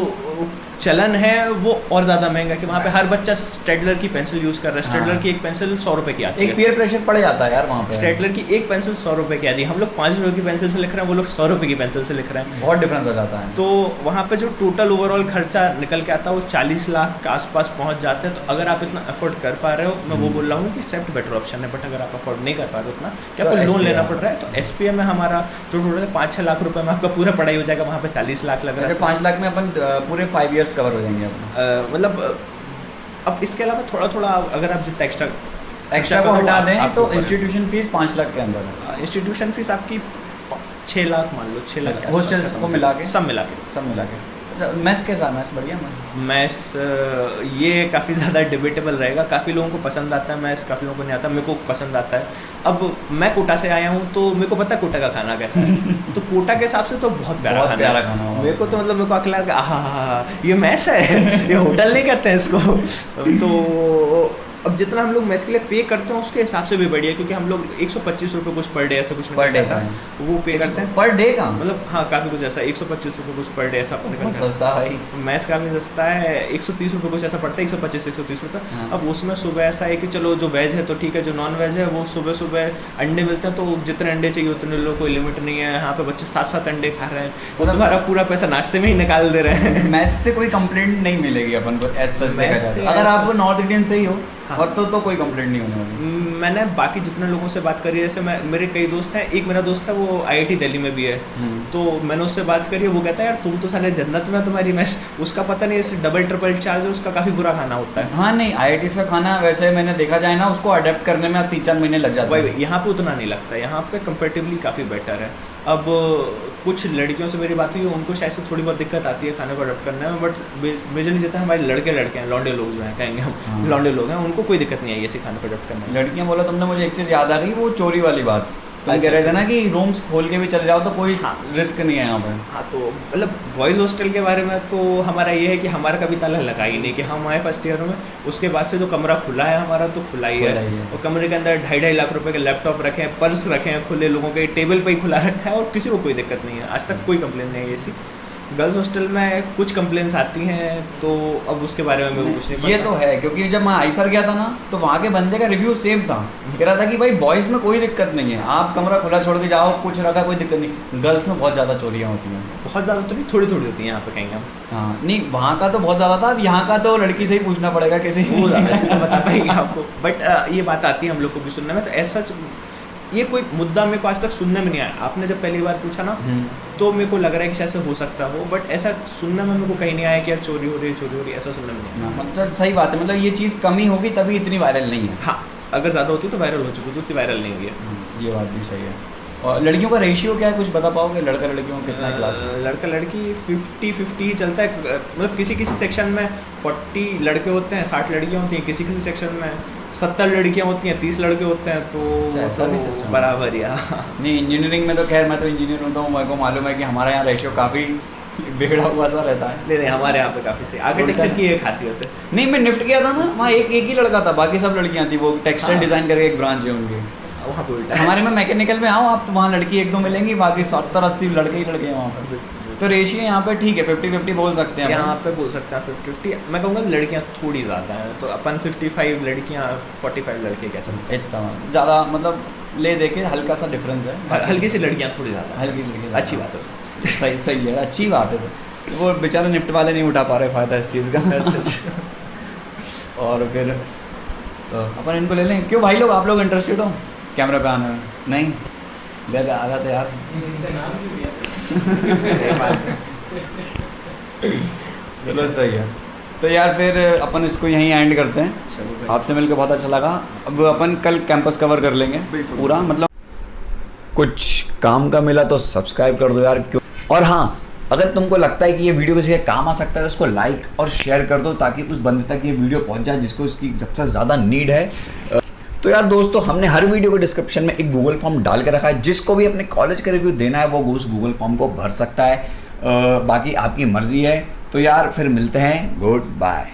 चलन है वो और ज़्यादा महंगा है कि वहाँ पे हर बच्चा स्टेडलर की पेंसिल यूज़ कर रहा है। स्टेडलर हाँ। की एक पेंसिल 100 रुपये की आती एक है। पीयर प्रेशर पड़ जाता है यार वहाँ पे। स्टेडलर की एक पेंसिल 100 रुपये की आ रही है, हम लोग 5 रुपये की पेंसिल से लिख रहे हैं, वो लोग 100 रुपये की पेंसिल से लिख रहे हैं। बहुत डिफरेंस हो जाता है। तो वहाँ पे जो टोटल ओवरऑल खर्चा निकल के आता है वो 40 लाख के आसपास पहुँच जाते हैं। तो अगर आप इतना अफोर्ड कर पा रहे हो, मैं वो बोल रहा हूँ कि सेफ्ट बेटर ऑप्शन है। बट अगर आप अफोर्ड नहीं कर पा रहे हो उतना, क्या तो आपको लोन SPM लेना पड़ रहा है, तो SPM में हमारा जो टोटल 5-6 लाख रुपए में आपका पूरा पढ़ाई हो जाएगा, वहाँ पे 40 लाख लग रहा है। 5 लाख में अपन पूरे 5 years कवर हो जाएंगे अपना। मतलब अब इसके अलावा थोड़ा थोड़ा अगर आप जितना एक्स्ट्रा को हटा दें आपको तो पड़ेगा। इंस्टीट्यूशन फीस 5 लाख के अंदर है। इंस्टीट्यूशन फीस आपकी 6 लाख मान लो, 6 लाख के हॉस्टल्स आसपास को मिला के? सब मिला के। सब मिला के। अच्छा, मैथ्स कैसा? मैथ्स बढ़िया मैं? मैथ्स ये काफ़ी ज़्यादा डिबेटेबल रहेगा। काफ़ी लोगों को पसंद आता है मैथ्स, काफ़ी लोगों को नहीं आता। मेरे को पसंद आता है। अब मैं कोटा से आया हूँ तो मेरे को पता है कोटा का खाना कैसा है। तो कोटा के हिसाब से तो बहुत प्यारा खाना है। मेरे को तो मतलब मेरे को अकेला आहा ये मैथ्स है, ये होटल नहीं कहते हैं इसको। तो अब जितना हम लोग मेस के लिए पे करते हैं उसके हिसाब से भी बढ़िया, क्योंकि हम लोग 125 रुपये कुछ पर डे ऐसा कुछ पर डे था वो पे करते हैं पर डे का। मतलब हाँ काफ़ी कुछ ऐसा 125 रुपये कुछ पर डे ऐसा अपन करते हैं। सस्ता है। मैथ्स काफ़ी सस्ता है, 130 रुपये कुछ ऐसा पड़ता है, 125-130 रुपये। हाँ। अब उसमें सुबह ऐसा है कि चलो जो वेज है तो ठीक है, जो नॉन वेज है वो सुबह सुबह अंडे मिलते हैं, तो जितने अंडे चाहिए उतने लोग, कोई लिमिट नहीं है। यहाँ पे बच्चे 7-7 अंडे खा रहे हैं, वो मतलब तुम्हारा पूरा पैसा नाश्ते में ही निकाल दे रहे हैं। मैथ्स से कोई कंप्लेंट नहीं मिलेगी अपन को ऐसा मैथ्स से अगर as आप such- नॉर्थ इंडियन से ही हो हाँ। और तो कोई कंप्लेंट नहीं होने वाली। मैंने बाकी जितने लोगों से बात करी है, जैसे मेरे कई दोस्त हैं, एक मेरा दोस्त है वो IIT दिल्ली में भी है, तो मैंने उससे बात करी है, वो कहता है यार तुम तो साले जन्नत में, तुम्हारी मैस उसका पता नहीं, ऐसे डबल ट्रिपल चार्ज है उसका, काफ़ी बुरा खाना होता है। हाँ नहीं, IIT का खाना वैसे मैंने देखा जाए ना, उसको अडेप्ट करने में 3-4 महीने लग जाते हैं। वही यहाँ पे उतना नहीं लगता, यहाँ पे कंपेरेटिवली काफ़ी बेटर है। अब कुछ लड़कियों से मेरी बात हुई, उनको शायद से थोड़ी बहुत दिक्कत आती है खाने को अडॉप्ट करने में, बट मेजरली जितने हमारे लड़के हैं, लौंडे लोग जो हैं, कहेंगे हम हाँ। लौंडे लोग हैं, उनको कोई दिक्कत नहीं आई ऐसे खाने को अडॉप्ट करने में। लड़कियाँ बोला तुमने, मुझे एक चीज़ याद आ गई, वो चोरी वाली बात। तुम अच्छा, कह रहे थे अच्छा, ना कि रूम्स खोल के भी चले जाओ तो कोई हाँ। रिस्क नहीं है यहाँ पर। हाँ, तो मतलब बॉयज़ हॉस्टल के बारे में तो हमारा ये है कि हमारा कभी ताला लगा ही नहीं, कि हम आए फर्स्ट ईयर में, उसके बाद से जो कमरा खुला है हमारा तो खुला ही है। और कमरे के अंदर 2.5 लाख रुपए के लैपटॉप रखे हैं, पर्स रखे हैं खुले, लोगों के टेबल पे ही खुला रखा है, और किसी को कोई दिक्कत नहीं है। आज तक कोई कंप्लेन नहीं है ऐसी। गर्ल्स हॉस्टल में कुछ कंप्लेंट्स आती हैं, तो अब उसके बारे में मेरे को कुछ नहीं पता। ये तो है, क्योंकि जब मैं आईसर गया था ना, तो वहाँ के बंदे का रिव्यू सेम था, कह रहा था कि भाई बॉयज़ में कोई दिक्कत नहीं है, आप कमरा खुला छोड़ के जाओ, कुछ रखा कोई दिक्कत नहीं। गर्ल्स में बहुत ज़्यादा चोरियाँ होती हैं। बहुत ज़्यादा तो नहीं, थोड़ी थोड़ी होती हैं यहाँ पे कहीं हम। हाँ नहीं, वहाँ का तो बहुत ज़्यादा था, अब यहाँ का तो लड़की से ही पूछना पड़ेगा किसी। वो ज़्यादा अच्छे से बता पाएंगे आपको, बट ये बात आती है हम लोग को भी सुनने में। तो ऐसा ये कोई मुद्दा मेरे को आज तक सुनने में नहीं आया। आपने जब पहली बार पूछा ना, तो मेरे को लग रहा है कि शायद से हो सकता हो, बट ऐसा सुनने में मेरे को कहीं नहीं आया कि यार चोरी हो रही है, ऐसा सुनने में नहीं आया। मतलब सही बात है, मतलब ये चीज़ कमी होगी तभी इतनी वायरल नहीं है। हाँ, अगर ज़्यादा होती तो वायरल हो चुकी थी, उतनी वायरल नहीं हुई है। ये बात भी सही है। और लड़कियों का रेशियो क्या है, कुछ बता पाओगे? लड़का लड़कियों का कितना क्लास? लड़का लड़की 50-50 ही चलता है। मतलब किसी किसी सेक्शन में 40 लड़के होते हैं, 60 लड़कियाँ होती हैं, किसी किसी सेक्शन में 70 लड़कियाँ होती हैं, 30 लड़के होते हैं, तो ऐसा भी सिस्टम बराबर ही। नहीं, इंजीनियरिंग में तो खैर मैं तो इंजीनियर होता हूँ, मेरे को मालूम है कि हमारे यहाँ रेशियो काफ़ी बिगड़ा हुआ सा रहता है। नहीं, हमारे यहाँ पे काफ़ी सही आर्किटेक्चर की एक खासियत है। नहीं, मैं निफ्ट गया था ना, वहाँ एक ही लड़का था, बाकी सब लड़कियाँ थी। वो टेक्सटाइल हाँ। डिज़ाइन करके एक ब्रांच है उनकी। वहाँ पे उल्टा है। हमारे में मैकेनिकल में आओ आप, तो वहाँ लड़की 1-2 मिलेंगी, बाकी 70-80 लड़के ही लड़के हैं वहाँ पर। तो रेशियो यहाँ पे ठीक है, 50-50 बोल सकते हैं। यहाँ पे बोल सकते हैं 50-50। मैं कहूँगा लड़कियाँ थोड़ी ज़्यादा हैं, तो अपन 55 लड़कियाँ 45 लड़के कह सकते इतना ज़्यादा मतलब ले दे के हल्का सा डिफरेंस है। हैं। हल्की सी लड़कियाँ थोड़ी ज़्यादा, हल्की सी लड़कियाँ अच्छी बात है। सही है, अच्छी बात है सर। वो बेचारे निफ्ट वाले नहीं उठा पा रहे फ़ायदा इस चीज़ का। और फिर अपन इनको ले लें। क्यों भाई लोग, आप लोग इंटरेस्टेड हो कैमरा पे आने में? नहीं ले आ रहा था यार। चलो सही है। तो यार फिर अपन इसको यहीं एंड करते हैं। आपसे मिलकर बहुत अच्छा लगा। अब अपन कल कैंपस कवर कर लेंगे पूरा, मतलब कुछ काम का मिला तो सब्सक्राइब कर दो यार, क्यों। और हाँ, अगर तुमको लगता है कि ये वीडियो किसी के काम आ सकता है तो उसको लाइक और शेयर कर दो, ताकि उस बंदे तक ये वीडियो पहुंच जाए जिसको इसकी सबसे ज़्यादा नीड है। तो यार दोस्तों, हमने हर वीडियो के डिस्क्रिप्शन में एक गूगल फॉर्म डाल के रखा है, जिसको भी अपने कॉलेज का रिव्यू देना है वो उस गूगल फॉर्म को भर सकता है। बाकी आपकी मर्जी है। तो यार फिर मिलते हैं, गुड बाय।